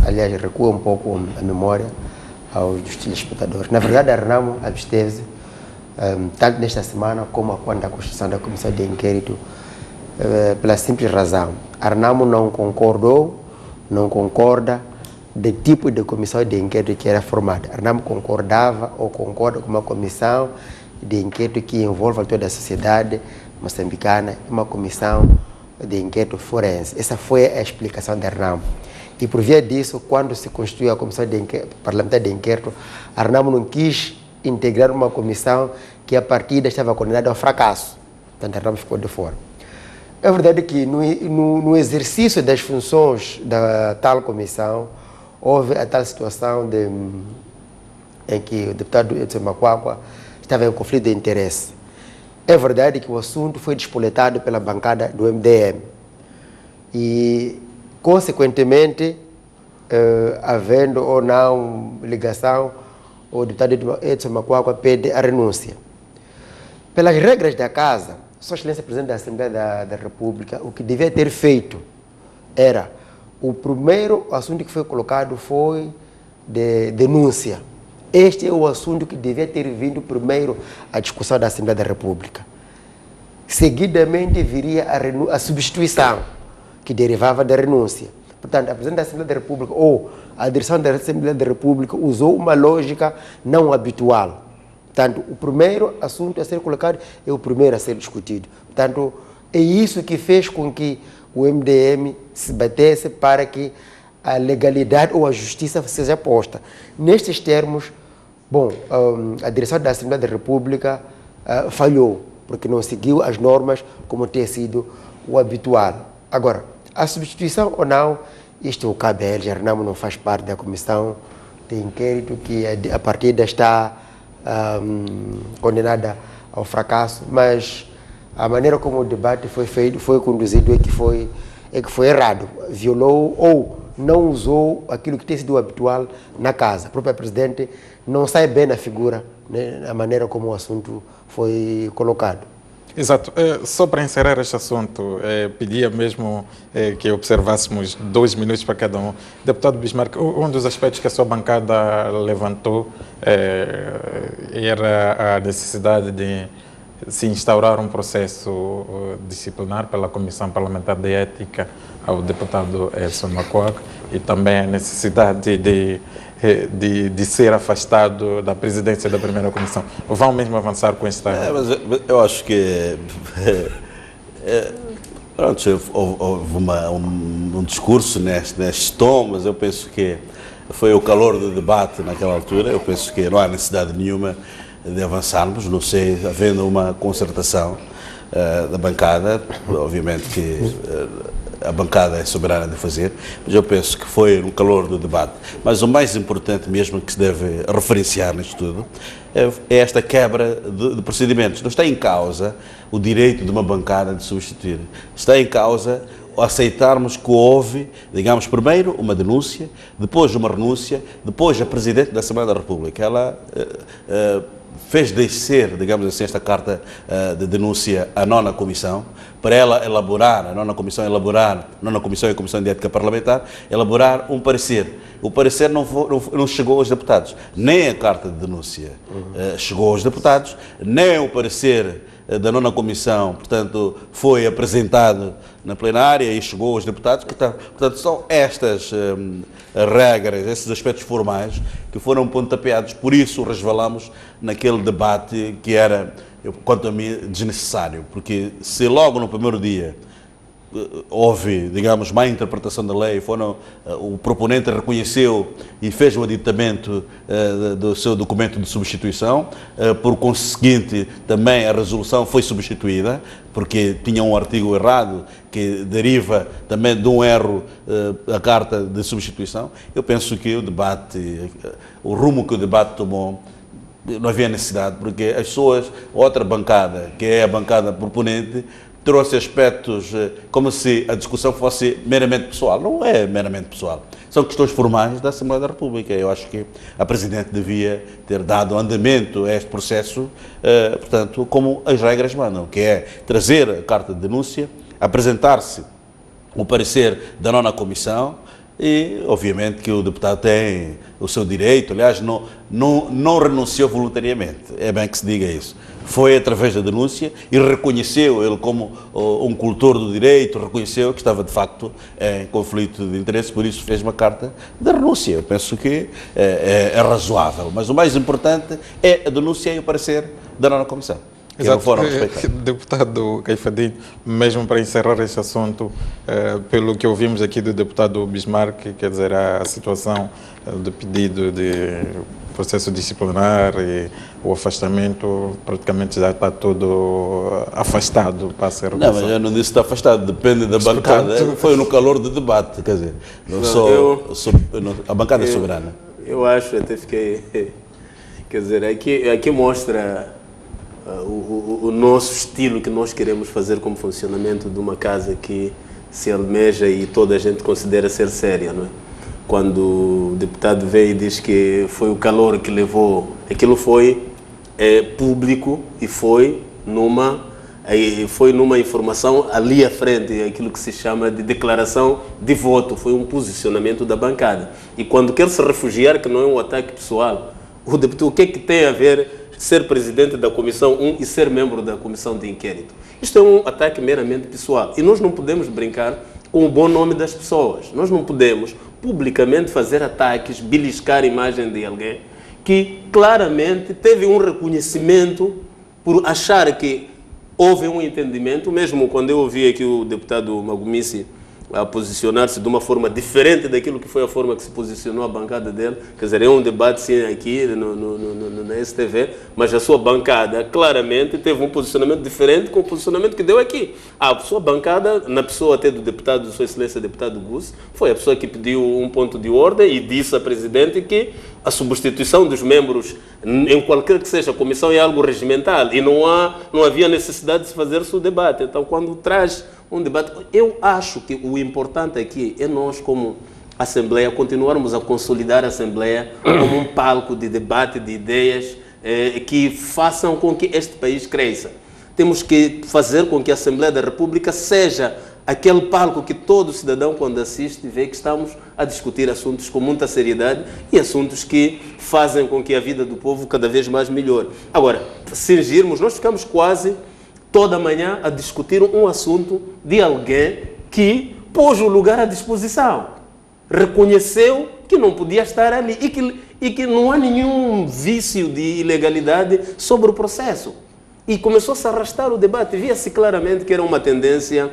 [SPEAKER 3] aliás, recua um pouco a memória aos telespectadores. Na verdade, a Renamo absteve-se, tanto nesta semana como quando a constituição da Comissão de Inquérito, pela simples razão. A Renamo não concorda do tipo de comissão de inquérito que era formada. A Renamo concordava ou concorda com uma comissão de inquérito que envolva toda a sociedade moçambicana, uma comissão de inquérito forense. Essa foi a explicação da Renamo. E por via disso, quando se constituiu a Comissão Parlamentar de Inquérito, a Renamo não quis integrar uma comissão que a partida estava condenada ao fracasso. Portanto, a Renamo ficou de fora. É verdade que no exercício das funções da tal comissão, houve a tal situação em que o deputado Edson Macuacua estava em conflito de interesse. É verdade que o assunto foi despoletado pela bancada do MDM. E, consequentemente, havendo ou não ligação, o deputado Edson Macuacua pede a renúncia. Pelas regras da Casa, Sua Excelência Presidente da Assembleia da República, o que devia ter feito era, o primeiro assunto que foi colocado foi de denúncia. este é o assunto que devia ter vindo primeiro à discussão da Assembleia da República. Seguidamente viria a substituição, que derivava da renúncia. Portanto, a Presidente da Assembleia da República ou a direção da Assembleia da República usou uma lógica não habitual. Portanto, o primeiro assunto a ser colocado é o primeiro a ser discutido. Portanto, é isso que fez com que o MDM se batesse para que a legalidade ou a justiça seja posta. Nestes termos, bom, a direção da Assembleia da República falhou, porque não seguiu as normas como tem sido o habitual. Agora, a substituição ou não, isto cabe a eles. A Renamo não faz parte da comissão de inquérito que a partida está condenada ao fracasso, mas a maneira como o debate foi feito, foi conduzido, é que foi errado. Violou ou não usou aquilo que tem sido habitual na casa. A própria Presidente não sai bem na figura, né, a maneira como o assunto foi colocado.
[SPEAKER 1] Exato. Só para encerrar este assunto, pedia mesmo que observássemos 2 minutos para cada um. Deputado Bismarck, um dos aspectos que a sua bancada levantou era a necessidade de se instaurar um processo disciplinar pela Comissão Parlamentar de Ética ao deputado Edson Macquarie e também a necessidade de ser afastado da presidência da primeira comissão. Vão mesmo avançar com esta...
[SPEAKER 4] Mas eu acho que houve um discurso neste tom, mas eu penso que foi o calor do debate naquela altura. Eu penso que não há necessidade nenhuma de avançarmos, não sei, havendo uma concertação da bancada, obviamente que a bancada é soberana de fazer, mas eu penso que foi no calor do debate. Mas o mais importante mesmo que se deve referenciar nisto tudo é esta quebra de procedimentos. Não está em causa o direito de uma bancada de substituir. Está em causa aceitarmos que houve, digamos, primeiro uma denúncia, depois uma renúncia, depois a Presidente da Assembleia da República. Ela fez descer, digamos assim, esta carta de denúncia à 9ª Comissão, para ela elaborar, a 9ª Comissão elaborar, 9ª Comissão e a Comissão de Ética Parlamentar, elaborar um parecer. O parecer não chegou aos deputados, nem a carta de denúncia chegou aos deputados, nem o parecer da 9ª Comissão, portanto, foi apresentado na plenária e chegou aos deputados. Portanto, são estas regras, esses aspectos formais que foram pontapeados, por isso resvalamos naquele debate que era, quanto a mim, desnecessário, porque se logo no primeiro dia houve, digamos, má interpretação da lei, o proponente reconheceu e fez o aditamento do seu documento de substituição, por conseguinte também a resolução foi substituída, porque tinha um artigo errado que deriva também de um erro a carta de substituição. Eu penso que o debate, o rumo que o debate tomou, não havia necessidade, porque as pessoas, outra bancada, que é a bancada proponente, trouxe aspectos como se a discussão fosse meramente pessoal. Não é meramente pessoal. São questões formais da Assembleia da República. Eu acho que a Presidente devia ter dado andamento a este processo, portanto, como as regras mandam, que é trazer a carta de denúncia, apresentar-se o parecer da 9ª Comissão e, obviamente, que o deputado tem o seu direito. Aliás, não renunciou voluntariamente. É bem que se diga isso. Foi através da denúncia e reconheceu ele como um cultor do direito, reconheceu que estava de facto em conflito de interesse, por isso fez uma carta de renúncia. Eu penso que é razoável, mas o mais importante é a denúncia e o parecer da 9ª Comissão.
[SPEAKER 1] Exato. Deputado Caifadinho, mesmo para encerrar este assunto, pelo que ouvimos aqui do deputado Bismarck, quer dizer, a situação do pedido de processo disciplinar e o afastamento praticamente já está tudo afastado para ser revisado.
[SPEAKER 4] Não, mas eu não disse que está afastado, depende da bancada. Foi no calor do debate, quer dizer, a bancada é soberana.
[SPEAKER 2] Eu acho, até fiquei, quer dizer, aqui mostra o nosso estilo que nós queremos fazer como funcionamento de uma casa que se almeja e toda a gente considera ser séria, não é? Quando o deputado veio e diz que foi o calor que levou, aquilo foi público e foi numa informação ali à frente, aquilo que se chama de declaração de voto, foi um posicionamento da bancada. E quando quer se refugiar, que não é um ataque pessoal, O que é que tem a ver ser presidente da Comissão 1 e ser membro da Comissão de Inquérito? Isto é um ataque meramente pessoal e nós não podemos brincar com o bom nome das pessoas. Nós não podemos publicamente fazer ataques, beliscar a imagem de alguém que claramente teve um reconhecimento por achar que houve um entendimento, mesmo quando eu ouvi aqui o deputado Magomisi a posicionar-se de uma forma diferente daquilo que foi a forma que se posicionou a bancada dele. Quer dizer, é um debate sim aqui na STV, mas a sua bancada claramente teve um posicionamento diferente com o posicionamento que deu aqui. A sua bancada, na pessoa até do deputado, Sua Excelência deputado Gus, foi a pessoa que pediu um ponto de ordem e disse a Presidente que a substituição dos membros em qualquer que seja a comissão é algo regimental e não havia necessidade de se fazer-se o debate. Então, quando traz um debate, eu acho que o importante aqui é nós, como Assembleia, continuarmos a consolidar a Assembleia como um palco de debate de ideias que façam com que este país cresça. Temos que fazer com que a Assembleia da República seja aquele palco que todo cidadão, quando assiste, vê que estamos a discutir assuntos com muita seriedade e assuntos que fazem com que a vida do povo cada vez mais melhore. Agora, cingirmos, nós ficamos quase toda manhã a discutir um assunto de alguém que pôs o lugar à disposição, reconheceu que não podia estar ali e que não há nenhum vício de ilegalidade sobre o processo. E começou-se a arrastar o debate, via-se claramente que era uma tendência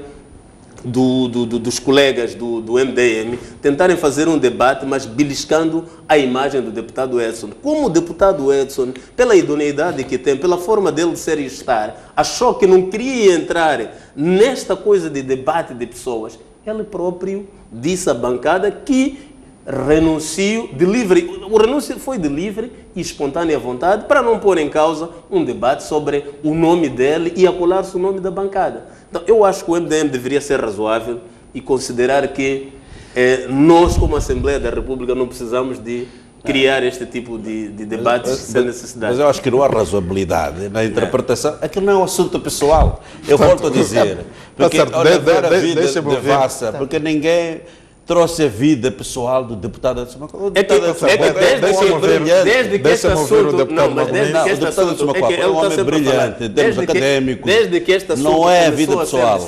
[SPEAKER 2] dos colegas do MDM tentarem fazer um debate, mas beliscando a imagem do deputado Edson. Como o deputado Edson, pela idoneidade que tem, pela forma dele de ser e estar, achou que não queria entrar nesta coisa de debate de pessoas, ele próprio disse à bancada que renuncio de livre, o renúncio foi de livre e espontânea vontade para não pôr em causa um debate sobre o nome dele e acolar-se o nome da bancada. Então, eu acho que o MDM deveria ser razoável e considerar que nós, como Assembleia da República, não precisamos de criar este tipo de debates sem necessidade.
[SPEAKER 4] Mas eu acho que não há razoabilidade na interpretação. Aquilo não é um assunto pessoal. Eu volto a dizer. Porque levar a vida devassa, porque ninguém trouxe a vida pessoal do deputado.
[SPEAKER 2] Desde que este assunto
[SPEAKER 4] é um homem brilhante, em termos académicos, não é a vida pessoal.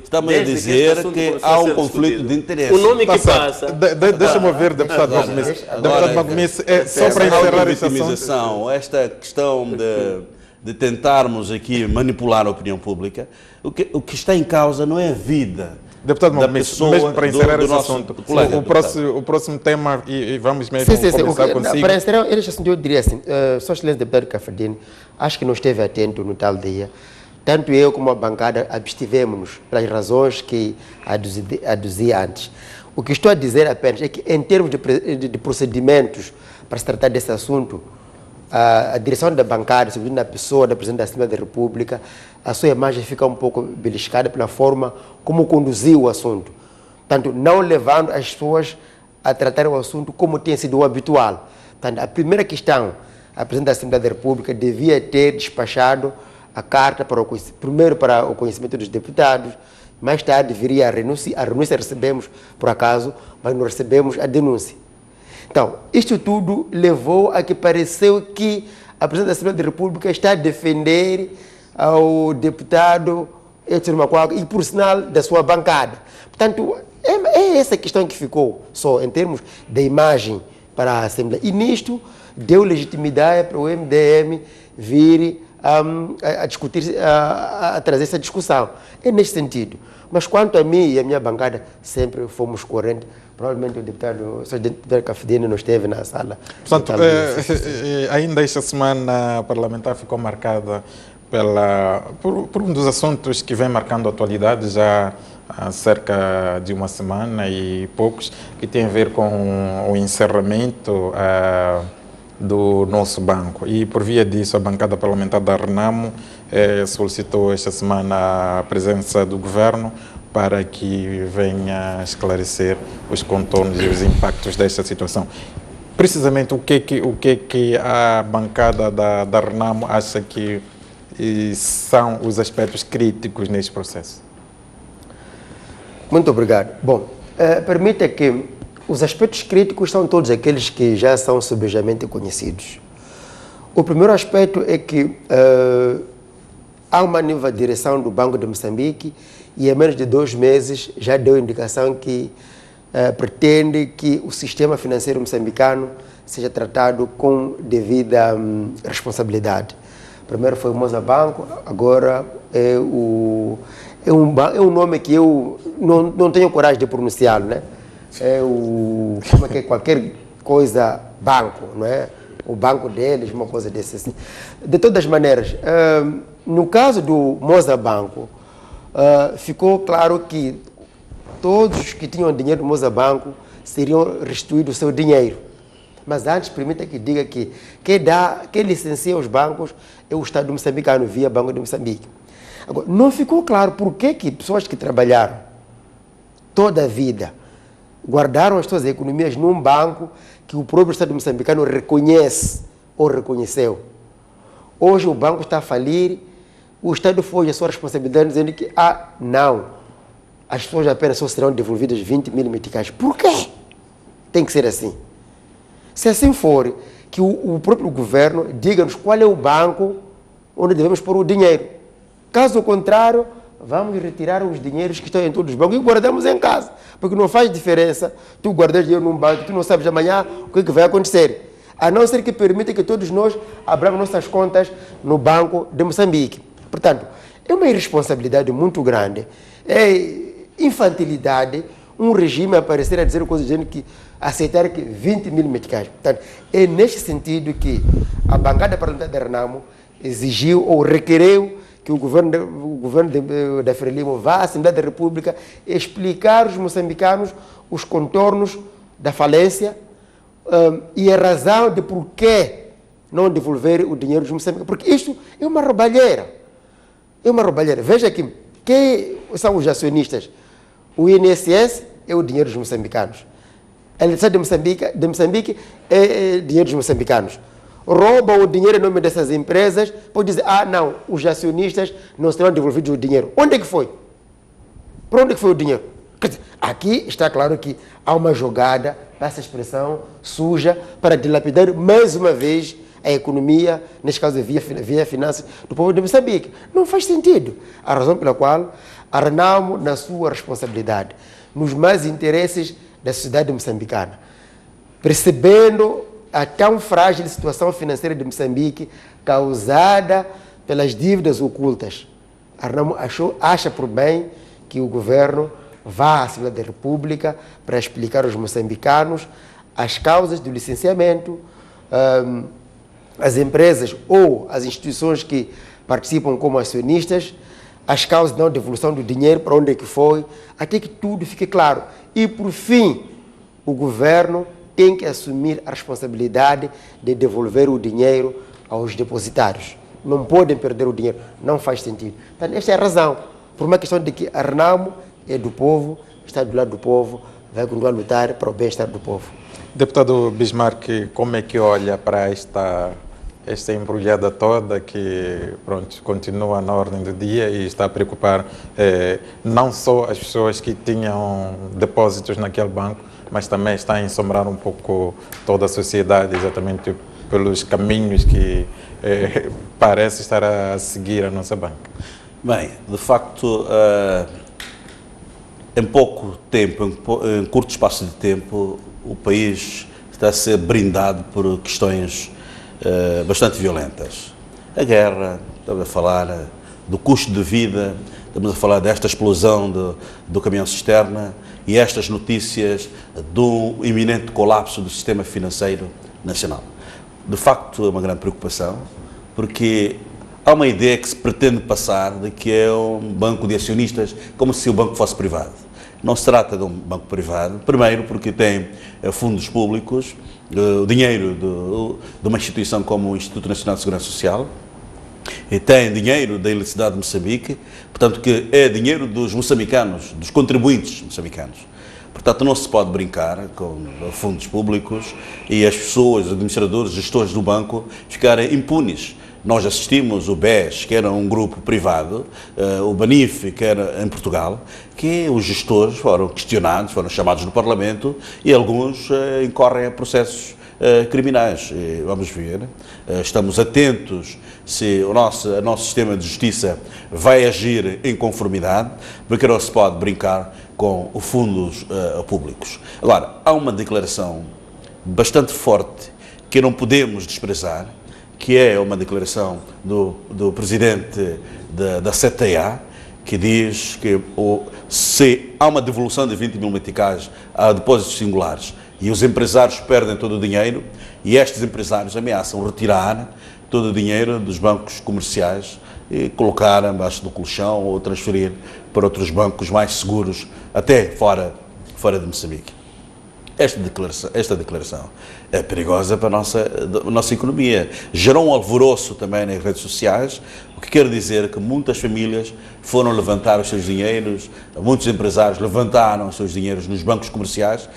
[SPEAKER 4] Estamos a dizer que há um conflito de interesse.
[SPEAKER 2] O nome que passa.
[SPEAKER 1] Deixa-me ouvir, deputado Magomisi. Deputado Magomisi, só para encerrar esta
[SPEAKER 4] vitimização, esta questão de tentarmos aqui manipular a opinião pública, o que está em causa não é a vida.
[SPEAKER 1] Deputado Magomisi, mesmo para encerrar esse assunto, o próximo tema, e vamos mesmo conversar consigo.
[SPEAKER 3] Para encerrar este assunto, eu diria assim, Sua Excelência deputado Cafadine, acho que não esteve atento no tal dia. Tanto eu como a bancada abstivemos-nos pelas razões que aduzi antes. O que estou a dizer apenas é que, em termos de procedimentos para se tratar desse assunto, a direção da bancada, sobretudo na pessoa da Presidente da Assembleia da República, a sua imagem fica um pouco beliscada pela forma como conduziu o assunto. Portanto, não levando as pessoas a tratar o assunto como tem sido o habitual. Portanto, a primeira questão, a Presidente da Assembleia da República devia ter despachado a carta primeiro para o conhecimento dos deputados, mais tarde viria a renúncia. A renúncia recebemos, por acaso, mas não recebemos a denúncia. Então, isto tudo levou a que pareceu que a Presidente da Assembleia da República está a defender ao deputado Edson Macuaga e, por sinal, da sua bancada. Portanto, é essa questão que ficou só em termos da imagem para a Assembleia. E nisto deu legitimidade para o MDM vir a discutir, a trazer essa discussão. É nesse sentido. Mas quanto a mim e a minha bancada, sempre fomos coerentes. Provavelmente o deputado Cafadine não esteve na sala.
[SPEAKER 1] Portanto, ainda esta semana parlamentar ficou marcada por um dos assuntos que vem marcando a atualidade já há cerca de uma semana e poucos, que tem a ver com o encerramento do nosso banco. E por via disso, a bancada parlamentar da Renamo solicitou esta semana a presença do governo para que venha esclarecer os contornos e os impactos desta situação. Precisamente o que a bancada da Renamo acha que são os aspectos críticos neste processo?
[SPEAKER 3] Muito obrigado. Bom, permita que os aspectos críticos são todos aqueles que já são subejamente conhecidos. O primeiro aspecto é que há uma nova direção do Banco de Moçambique e em menos de 2 meses já deu indicação que pretende que o sistema financeiro moçambicano seja tratado com devida responsabilidade. Primeiro foi o Mozabanco, agora é um nome que eu não tenho coragem de pronunciar, né? Como é que é? Qualquer coisa banco, não é? O banco deles, uma coisa desse assim. De todas as maneiras, no caso do Mozabanco, ficou claro que todos os que tinham dinheiro no Mozabanco seriam restituídos o seu dinheiro. Mas antes, permita que diga que quem licencia os bancos é o Estado moçambicano, via Banco de Moçambique. Agora, não ficou claro por que pessoas que trabalharam toda a vida guardaram as suas economias num banco que o próprio Estado moçambicano reconhece ou reconheceu. Hoje o banco está a falir, o Estado foge a sua responsabilidade dizendo que, não, as pessoas apenas só serão devolvidas 20 mil meticais. Por quê? Tem que ser assim. Se assim for, que o próprio governo diga-nos qual é o banco onde devemos pôr o dinheiro. Caso contrário, vamos retirar os dinheiros que estão em todos os bancos e guardamos em casa. Porque não faz diferença tu guardar dinheiro num banco, tu não sabes amanhã o que vai acontecer. A não ser que permita que todos nós abramos nossas contas no Banco de Moçambique. Portanto, é uma irresponsabilidade muito grande. É infantilidade um regime aparecer a dizer coisas dizendo que aceitar que 20 mil meticais. Portanto, é neste sentido que a bancada parlamentar da Renamo exigiu ou requereu que o governo da Frelimo vá à Assembleia da República explicar aos moçambicanos os contornos da falência e a razão de porquê não devolver o dinheiro dos moçambicanos. Porque isto é uma roubalheira. É uma roubalheira. Veja que quem são os acionistas? O INSS é o dinheiro dos moçambicanos. A eletricidade de Moçambique é dinheiro dos moçambicanos. Rouba o dinheiro em nome dessas empresas, pode dizer, não, os acionistas não serão devolvidos o dinheiro. Onde é que foi? Para onde é que foi o dinheiro? Quer dizer, aqui está claro que há uma jogada, essa expressão, suja, para dilapidar mais uma vez a economia, neste caso via finanças do povo de Moçambique. Não faz sentido. A razão pela qual a Renamo, na sua responsabilidade, nos mais interesses da sociedade moçambicana, percebendo a tão frágil situação financeira de Moçambique causada pelas dívidas ocultas, a Renamo acha por bem que o governo vá à Assembleia da República para explicar aos moçambicanos as causas do licenciamento, as empresas ou as instituições que participam como acionistas, as causas de não devolução do dinheiro, para onde é que foi, até que tudo fique claro. E, por fim, o governo tem que assumir a responsabilidade de devolver o dinheiro aos depositários. Não podem perder o dinheiro, não faz sentido. Então, esta é a razão, por uma questão de que a Renamo é do povo, está do lado do povo, vai continuar a lutar para o bem-estar do povo.
[SPEAKER 1] Deputado Bismarck, como é que olha para esta embrulhada toda que continua na ordem do dia e está a preocupar não só as pessoas que tinham depósitos naquele banco, mas também está a ensombrar um pouco toda a sociedade, exatamente pelos caminhos que parece estar a seguir a nossa banca?
[SPEAKER 4] Bem, de facto, em pouco tempo, em curto espaço de tempo, o país está a ser brindado por questões bastante violentas. A guerra, estamos a falar do custo de vida, estamos a falar desta explosão do caminhão cisterna e estas notícias do iminente colapso do sistema financeiro nacional. De facto, é uma grande preocupação, porque há uma ideia que se pretende passar de que é um banco de acionistas, como se o banco fosse privado. Não se trata de um banco privado, primeiro porque tem fundos públicos, o dinheiro de uma instituição como o Instituto Nacional de Segurança Social, e tem dinheiro da Eletricidade de Moçambique, portanto que é dinheiro dos moçambicanos, dos contribuintes moçambicanos. Portanto, não se pode brincar com fundos públicos e as pessoas, os administradores, gestores do banco ficarem impunes. Nós assistimos o BES, que era um grupo privado, o Banif, que era em Portugal, que os gestores foram questionados, foram chamados no Parlamento e alguns incorrem a processos criminais. Vamos ver, estamos atentos se o nosso sistema de justiça vai agir em conformidade, porque não se pode brincar com os fundos públicos. Agora, há uma declaração bastante forte que não podemos desprezar, que é uma declaração do presidente da CTA, que diz que se há uma devolução de 20 mil meticais a depósitos singulares e os empresários perdem todo o dinheiro, e estes empresários ameaçam retirar todo o dinheiro dos bancos comerciais e colocar embaixo do colchão ou transferir para outros bancos mais seguros, até fora de Moçambique. Esta declaração é perigosa para a nossa economia. Gerou um alvoroço também nas redes sociais, o que quer dizer que muitas famílias foram levantar os seus dinheiros, muitos empresários levantaram os seus dinheiros nos bancos comerciais.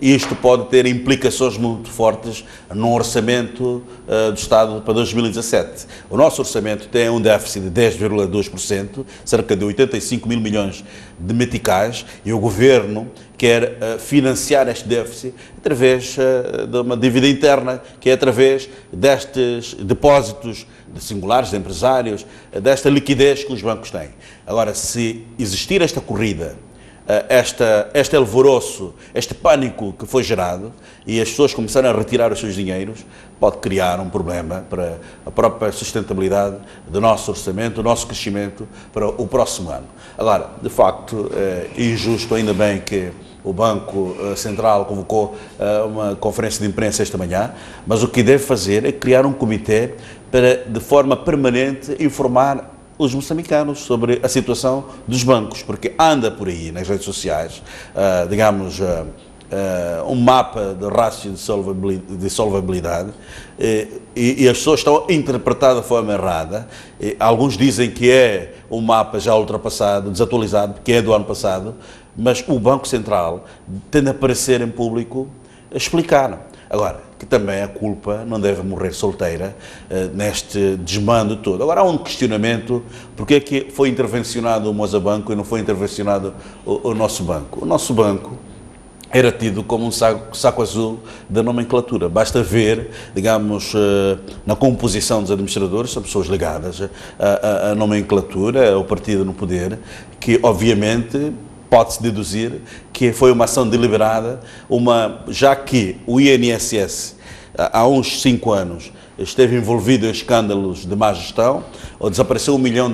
[SPEAKER 4] Isto pode ter implicações muito fortes no orçamento do Estado para 2017. O nosso orçamento tem um déficit de 10,2%, cerca de 85 mil milhões de meticais, e o Governo quer financiar este déficit através de uma dívida interna, que é através destes depósitos de singulares, de empresários, desta liquidez que os bancos têm. Agora, se existir esta corrida, este alvoroço, este pânico que foi gerado e as pessoas começarem a retirar os seus dinheiros, pode criar um problema para a própria sustentabilidade do nosso orçamento, do nosso crescimento para o próximo ano. Agora, de facto, é injusto, ainda bem que o Banco Central convocou uma conferência de imprensa esta manhã, mas o que deve fazer é criar um comitê para, de forma permanente, informar os moçambicanos sobre a situação dos bancos, porque anda por aí nas redes sociais, um mapa de rácio de solvabilidade e as pessoas estão a interpretar de forma errada. Alguns dizem que é um mapa já ultrapassado, desatualizado, que é do ano passado, mas o Banco Central tem de aparecer em público a explicar. Agora, que também a culpa não deve morrer solteira neste desmando todo. Agora, há um questionamento: porque é que foi intervencionado o Moçambique e não foi intervencionado o nosso banco? O nosso banco era tido como um saco azul da nomenclatura. Basta ver, digamos, na composição dos administradores, são pessoas ligadas à nomenclatura, ao partido no poder, que obviamente pode-se deduzir que foi uma ação deliberada, já que o INSS há uns 5 anos esteve envolvido em escândalos de má gestão, ou desapareceu $1 milhão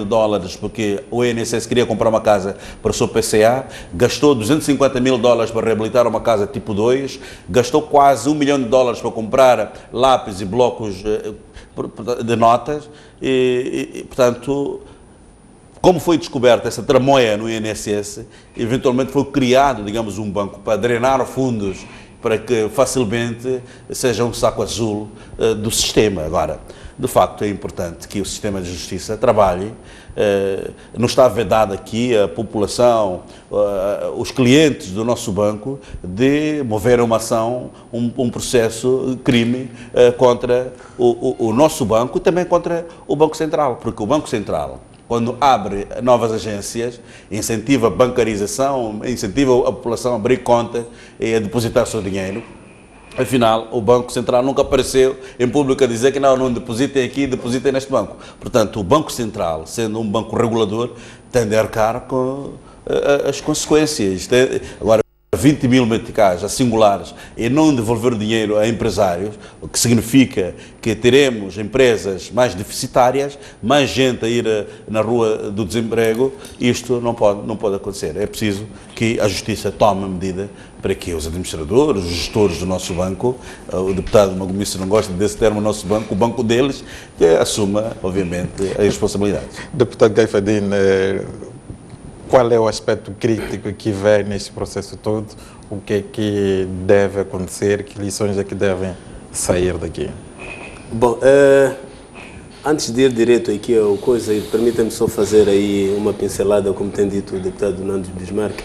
[SPEAKER 4] porque o INSS queria comprar uma casa para o seu PCA, gastou $250 mil para reabilitar uma casa tipo 2, gastou quase $1 milhão para comprar lápis e blocos de notas e portanto, como foi descoberta essa tramóia no INSS, eventualmente foi criado, digamos, um banco para drenar fundos, para que facilmente seja um saco azul do sistema. Agora, de facto, é importante que o sistema de justiça trabalhe. Não está vedado aqui a população, os clientes do nosso banco, de mover uma ação, um processo de crime contra o nosso banco e também contra o Banco Central, porque o Banco Central, quando abre novas agências, incentiva a bancarização, incentiva a população a abrir conta e a depositar o seu dinheiro. Afinal, o Banco Central nunca apareceu em público a dizer que não depositem aqui, depositem neste banco. Portanto, o Banco Central, sendo um banco regulador, tem de arcar com as consequências. Agora, 20 mil meticais a singulares e não devolver dinheiro a empresários, o que significa que teremos empresas mais deficitárias, mais gente a ir na rua do desemprego. Isto não pode acontecer. É preciso que a Justiça tome medida para que os administradores, os gestores do nosso banco, o deputado Magomício não gosta desse termo, nosso banco, o banco deles, que assuma, obviamente, as responsabilidades.
[SPEAKER 1] Deputado Gaifadine, qual é o aspecto crítico que vê nesse processo todo? O que é que deve acontecer? Que lições é que devem sair daqui?
[SPEAKER 2] Bom, antes de ir direto aqui ao coisa, permita-me só fazer aí uma pincelada, como tem dito o deputado Nando Bismarck.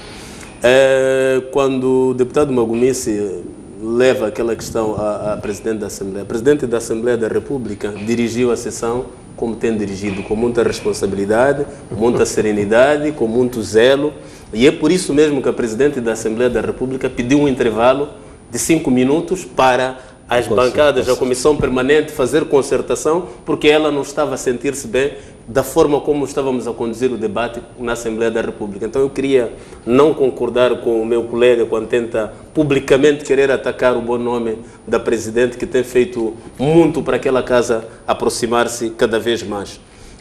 [SPEAKER 2] Quando o deputado Magomício leva aquela questão à Presidente da Assembleia, a Presidente da Assembleia da República dirigiu a sessão como tem dirigido, com muita responsabilidade, com muita serenidade, com muito zelo, e é por isso mesmo que a Presidente da Assembleia da República pediu um intervalo de 5 minutos para as bancadas, a comissão permanente, fazer concertação, porque ela não estava a sentir-se bem da forma como estávamos a conduzir o debate na Assembleia da República. Então eu queria não concordar com o meu colega quando tenta publicamente querer atacar o bom nome da Presidente, que tem feito muito para aquela casa aproximar-se cada vez mais.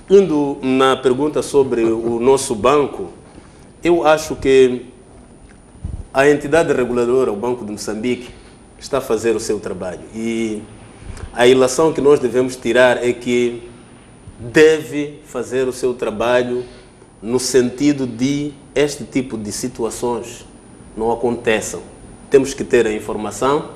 [SPEAKER 2] Indo na pergunta sobre o nosso banco, eu acho que a entidade reguladora, o Banco de Moçambique, está a fazer o seu trabalho. E a ilação que nós devemos tirar é que deve fazer o seu trabalho no sentido de este tipo de situações não aconteçam. Temos que ter a informação,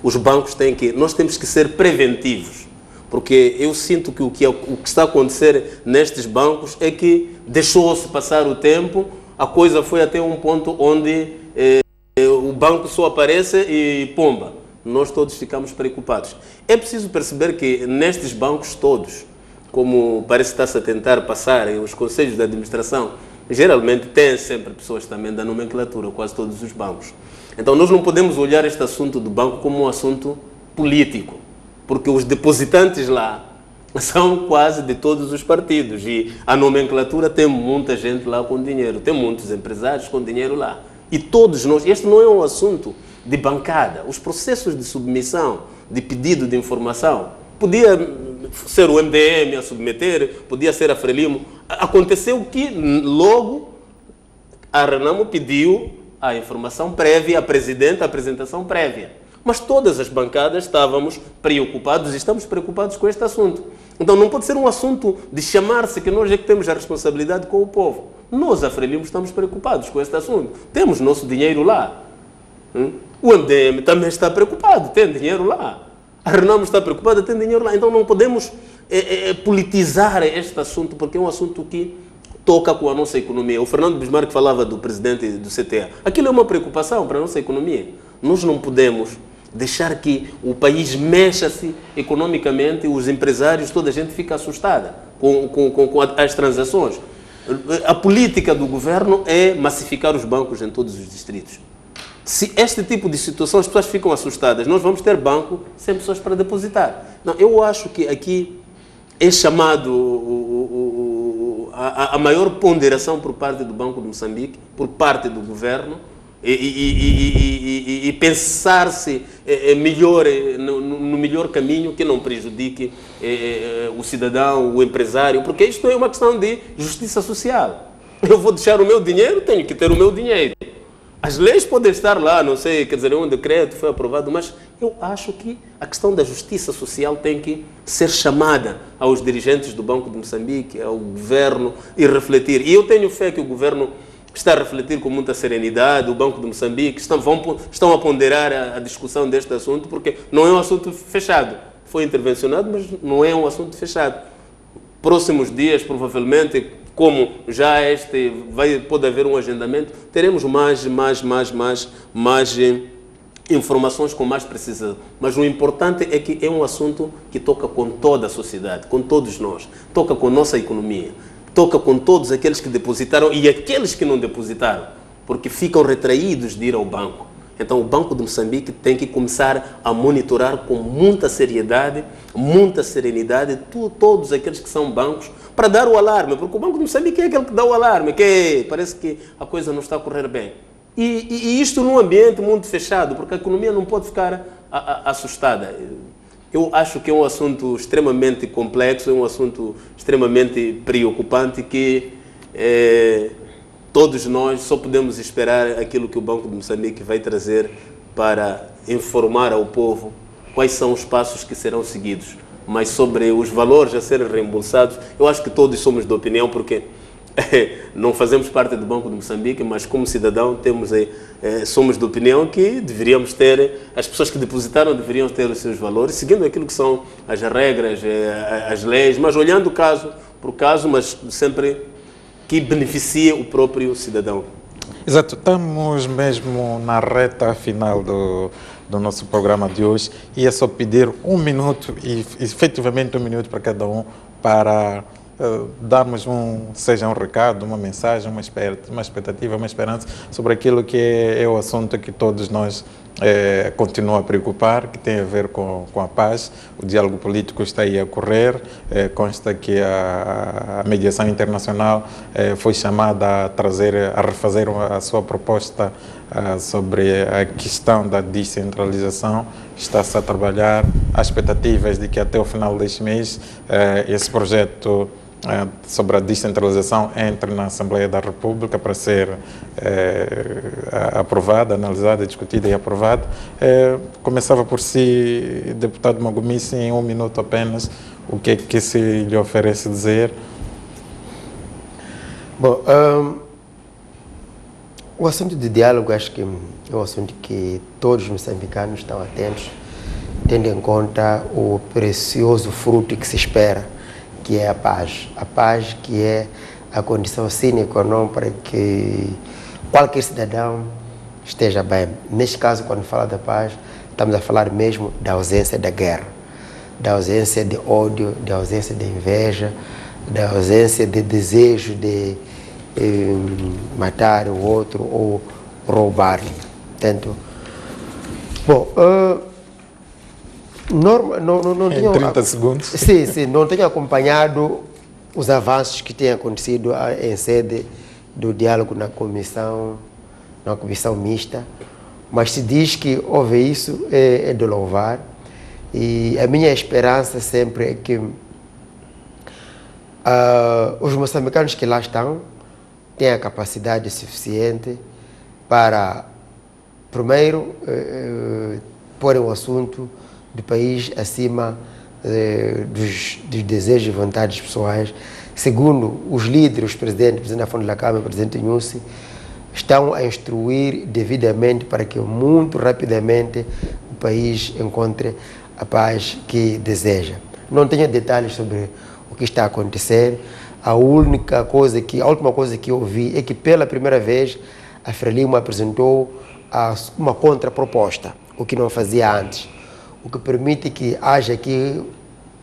[SPEAKER 2] os bancos têm que... Nós temos que ser preventivos, porque eu sinto que o que está a acontecer nestes bancos é que deixou-se passar o tempo, a coisa foi até um ponto onde o banco só aparece e pomba. Nós todos ficamos preocupados. É preciso perceber que nestes bancos todos, como parece estar-se a tentar passar os conselhos de administração, geralmente têm sempre pessoas também da nomenclatura, quase todos os bancos. Então nós não podemos olhar este assunto do banco como um assunto político, porque os depositantes lá são quase de todos os partidos e a nomenclatura tem muita gente lá com dinheiro, tem muitos empresários com dinheiro lá. E todos nós, este não é um assunto de bancada. Os processos de submissão, de pedido de informação, podia ser o MDM a submeter, podia ser a Frelimo. Aconteceu que logo a Renamo pediu a informação prévia, a Presidente, a apresentação prévia. Mas todas as bancadas estávamos preocupados e estamos preocupados com este assunto. Então não pode ser um assunto de chamar-se que nós é que temos a responsabilidade com o povo. Nós, a Frelimo, estamos preocupados com este assunto. Temos nosso dinheiro lá. O MDM também está preocupado, tem dinheiro lá. A Renamo está preocupada, tem dinheiro lá. Então não podemos politizar este assunto, porque é um assunto que toca com a nossa economia. O Fernando Bismarck falava do presidente do CTA. Aquilo é uma preocupação para a nossa economia. Nós não podemos deixar que o país mexa-se economicamente, os empresários, toda a gente fica assustada com as transações. A política do governo é massificar os bancos em todos os distritos. Se este tipo de situação as pessoas ficam assustadas, nós vamos ter banco sem pessoas para depositar. Não, eu acho que aqui é chamado a maior ponderação por parte do Banco de Moçambique, por parte do governo, e pensar-se melhor, no melhor caminho que não prejudique o cidadão, o empresário, porque isto é uma questão de justiça social. Eu vou deixar o meu dinheiro, tenho que ter o meu dinheiro. As leis podem estar lá, não sei, quer dizer, um decreto foi aprovado, mas eu acho que a questão da justiça social tem que ser chamada aos dirigentes do Banco de Moçambique, ao governo, e refletir. E eu tenho fé que o governo está a refletir com muita serenidade, o Banco de Moçambique estão a ponderar a discussão deste assunto, porque não é um assunto fechado. Foi intervencionado, mas não é um assunto fechado. Próximos dias, provavelmente, como já pode haver um agendamento, teremos mais informações com mais precisão. Mas o importante é que é um assunto que toca com toda a sociedade, com todos nós, toca com a nossa economia, toca com todos aqueles que depositaram e aqueles que não depositaram, porque ficam retraídos de ir ao banco. Então o Banco de Moçambique tem que começar a monitorar com muita seriedade, muita serenidade, todos aqueles que são bancos, para dar o alarme, porque o Banco de Moçambique é aquele que dá o alarme, que parece que a coisa não está a correr bem. E isto num ambiente muito fechado, porque a economia não pode ficar assustada. Eu acho que é um assunto extremamente complexo, é um assunto extremamente preocupante que todos nós só podemos esperar aquilo que o Banco de Moçambique vai trazer para informar ao povo quais são os passos que serão seguidos. Mas sobre os valores a serem reembolsados, eu acho que todos somos de opinião, porque não fazemos parte do Banco de Moçambique, mas como cidadão somos de opinião que deveríamos ter, as pessoas que depositaram deveriam ter os seus valores, seguindo aquilo que são as regras, as leis, mas olhando caso por caso, mas sempre que beneficie o próprio cidadão.
[SPEAKER 1] Exato, estamos mesmo na reta final do nosso programa de hoje e é só pedir um minuto, e efetivamente um minuto para cada um, para darmos seja um recado, uma mensagem, uma expectativa, uma esperança sobre aquilo que é o assunto que todos nós continua a preocupar, que tem a ver com a paz. O diálogo político está aí a correr. Consta que a mediação internacional foi chamada a refazer a sua proposta sobre a questão da descentralização. Está-se a trabalhar. Há expectativas de que até o final deste mês esse projeto sobre a descentralização entre na Assembleia da República para ser aprovada, analisada, discutida e aprovada. Começava por si, deputado Magomice, em 1 minuto apenas, o que é que se lhe oferece dizer?
[SPEAKER 3] Bom, o assunto de diálogo acho que é um assunto que todos os moçambicanos estão atentos, tendo em conta o precioso fruto que se espera, que é a paz. A paz que é a condição sine qua non para que qualquer cidadão esteja bem. Neste caso, quando fala da paz, estamos a falar mesmo da ausência da guerra, da ausência de ódio, da ausência de inveja, da ausência de desejo de matar o outro ou roubar-lhe. Portanto, bom, não tenho,
[SPEAKER 1] 30 segundos.
[SPEAKER 3] Sim, não tenho acompanhado os avanços que têm acontecido em sede do diálogo na comissão mista, mas se diz que houve isso, é de louvar, e a minha esperança sempre é que os moçambicanos que lá estão têm a capacidade suficiente para, primeiro, porem o assunto do país acima dos desejos e vontades pessoais. Segundo, os líderes, o presidente da Fundo da Câmara, o presidente Nussi, estão a instruir devidamente para que muito rapidamente o país encontre a paz que deseja. Não tenho detalhes sobre o que está a acontecer. A última coisa que eu vi é que pela primeira vez a Frelimo apresentou uma contraproposta, o que não fazia antes, o que permite que haja aqui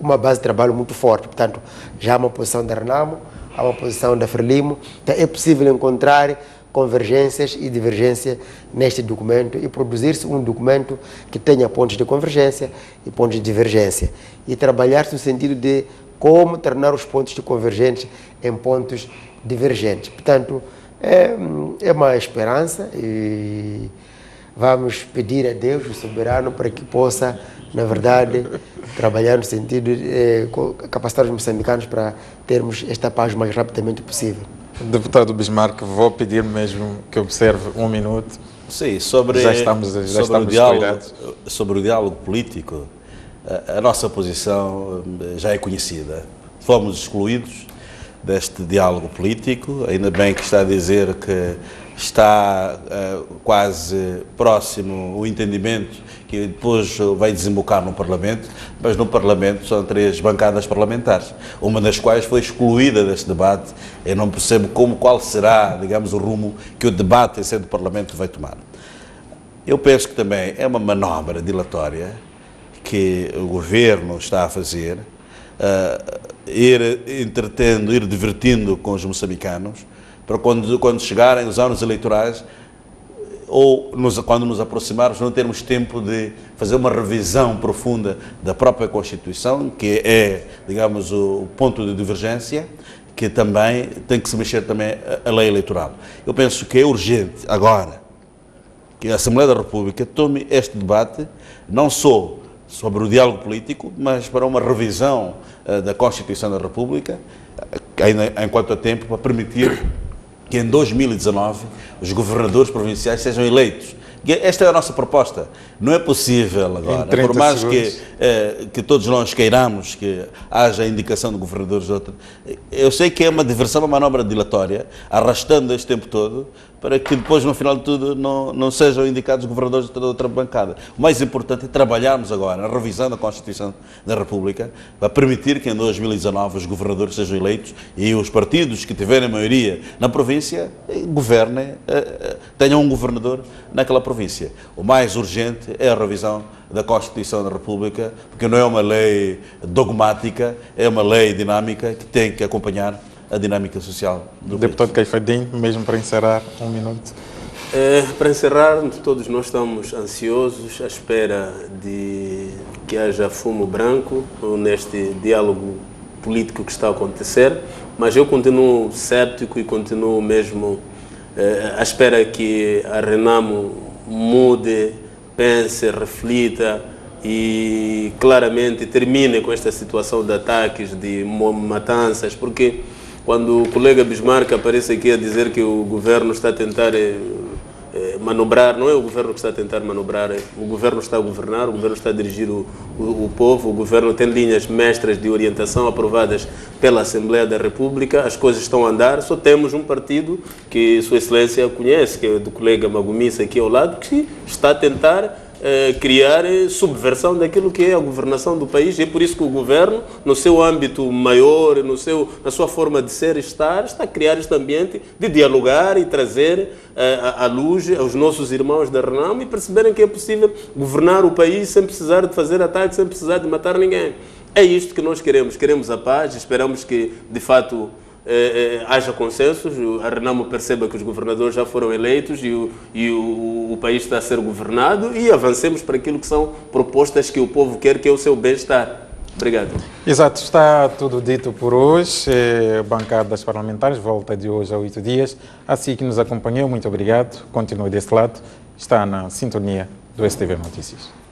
[SPEAKER 3] uma base de trabalho muito forte. Portanto, já há uma posição da Renamo, há uma posição da Frelimo, então é possível encontrar convergências e divergências neste documento e produzir-se um documento que tenha pontos de convergência e pontos de divergência e trabalhar-se no sentido de como tornar os pontos de convergência em pontos divergentes. Portanto, é uma esperança e vamos pedir a Deus, o soberano, para que possa, na verdade, trabalhar no sentido de capacitar os moçambicanos para termos esta paz o mais rapidamente possível.
[SPEAKER 1] Deputado Bismarck, vou pedir mesmo que observe 1 minuto.
[SPEAKER 4] Sim, sobre o diálogo político, a nossa posição já é conhecida. Fomos excluídos deste diálogo político, ainda bem que está a dizer que está quase próximo o entendimento que depois vai desembocar no Parlamento, mas no Parlamento são 3 bancadas parlamentares, uma das quais foi excluída deste debate. Eu não percebo qual será, digamos, o rumo que o debate em sede do Parlamento vai tomar. Eu penso que também é uma manobra dilatória que o Governo está a fazer, ir entretendo, ir divertindo com os moçambicanos, para quando chegarem os anos eleitorais, ou quando nos aproximarmos, não termos tempo de fazer uma revisão profunda da própria Constituição, que é, digamos, o ponto de divergência, que também tem que se mexer também a lei eleitoral. Eu penso que é urgente agora que a Assembleia da República tome este debate, não só sobre o diálogo político, mas para uma revisão da Constituição da República, ainda enquanto há tempo, para permitir que em 2019 os governadores provinciais sejam eleitos. Esta é a nossa proposta. Não é possível agora, por mais que todos nós queiramos que haja a indicação de governadores de outra. Eu sei que é uma diversão, uma manobra dilatória, arrastando este tempo todo, para que depois, no final de tudo, não sejam indicados governadores de outra bancada. O mais importante é trabalharmos agora na revisão da Constituição da República para permitir que em 2019 os governadores sejam eleitos e os partidos que tiverem maioria na província governem, tenham um governador naquela província. O mais urgente é a revisão da Constituição da República, porque não é uma lei dogmática, é uma lei dinâmica que tem que acompanhar a dinâmica social do
[SPEAKER 1] Deputado Caifadinho, mesmo para encerrar, 1 minuto.
[SPEAKER 2] Para encerrar, todos nós estamos ansiosos à espera de que haja fumo branco neste diálogo político que está a acontecer, mas eu continuo céptico e continuo mesmo à espera que a Renamo mude, pense, reflita e claramente termine com esta situação de ataques, de matanças, porque quando o colega Bismarck aparece aqui a dizer que o governo está a tentar manobrar, não é o governo que está a tentar manobrar, o governo está a governar, o governo está a dirigir o povo, o governo tem linhas mestras de orientação aprovadas pela Assembleia da República, as coisas estão a andar, só temos um partido que Sua Excelência conhece, que é do colega Magomissa aqui ao lado, que está a tentar criar subversão daquilo que é a governação do país, e é por isso que o governo, no seu âmbito maior, na sua forma de ser e estar, está a criar este ambiente de dialogar e trazer à luz aos nossos irmãos da Renamo e perceberem que é possível governar o país sem precisar de fazer ataques, sem precisar de matar ninguém. É isto que nós queremos. Queremos a paz, esperamos que, de fato, haja consensos, a Renamo perceba que os governadores já foram eleitos e o país está a ser governado e avancemos para aquilo que são propostas que o povo quer, que é o seu bem-estar. Obrigado.
[SPEAKER 1] Exato, está tudo dito por hoje. Bancadas parlamentares, volta de hoje a 8 dias. Assim que nos acompanhou, muito obrigado. Continue desse lado. Está na sintonia do STV Notícias.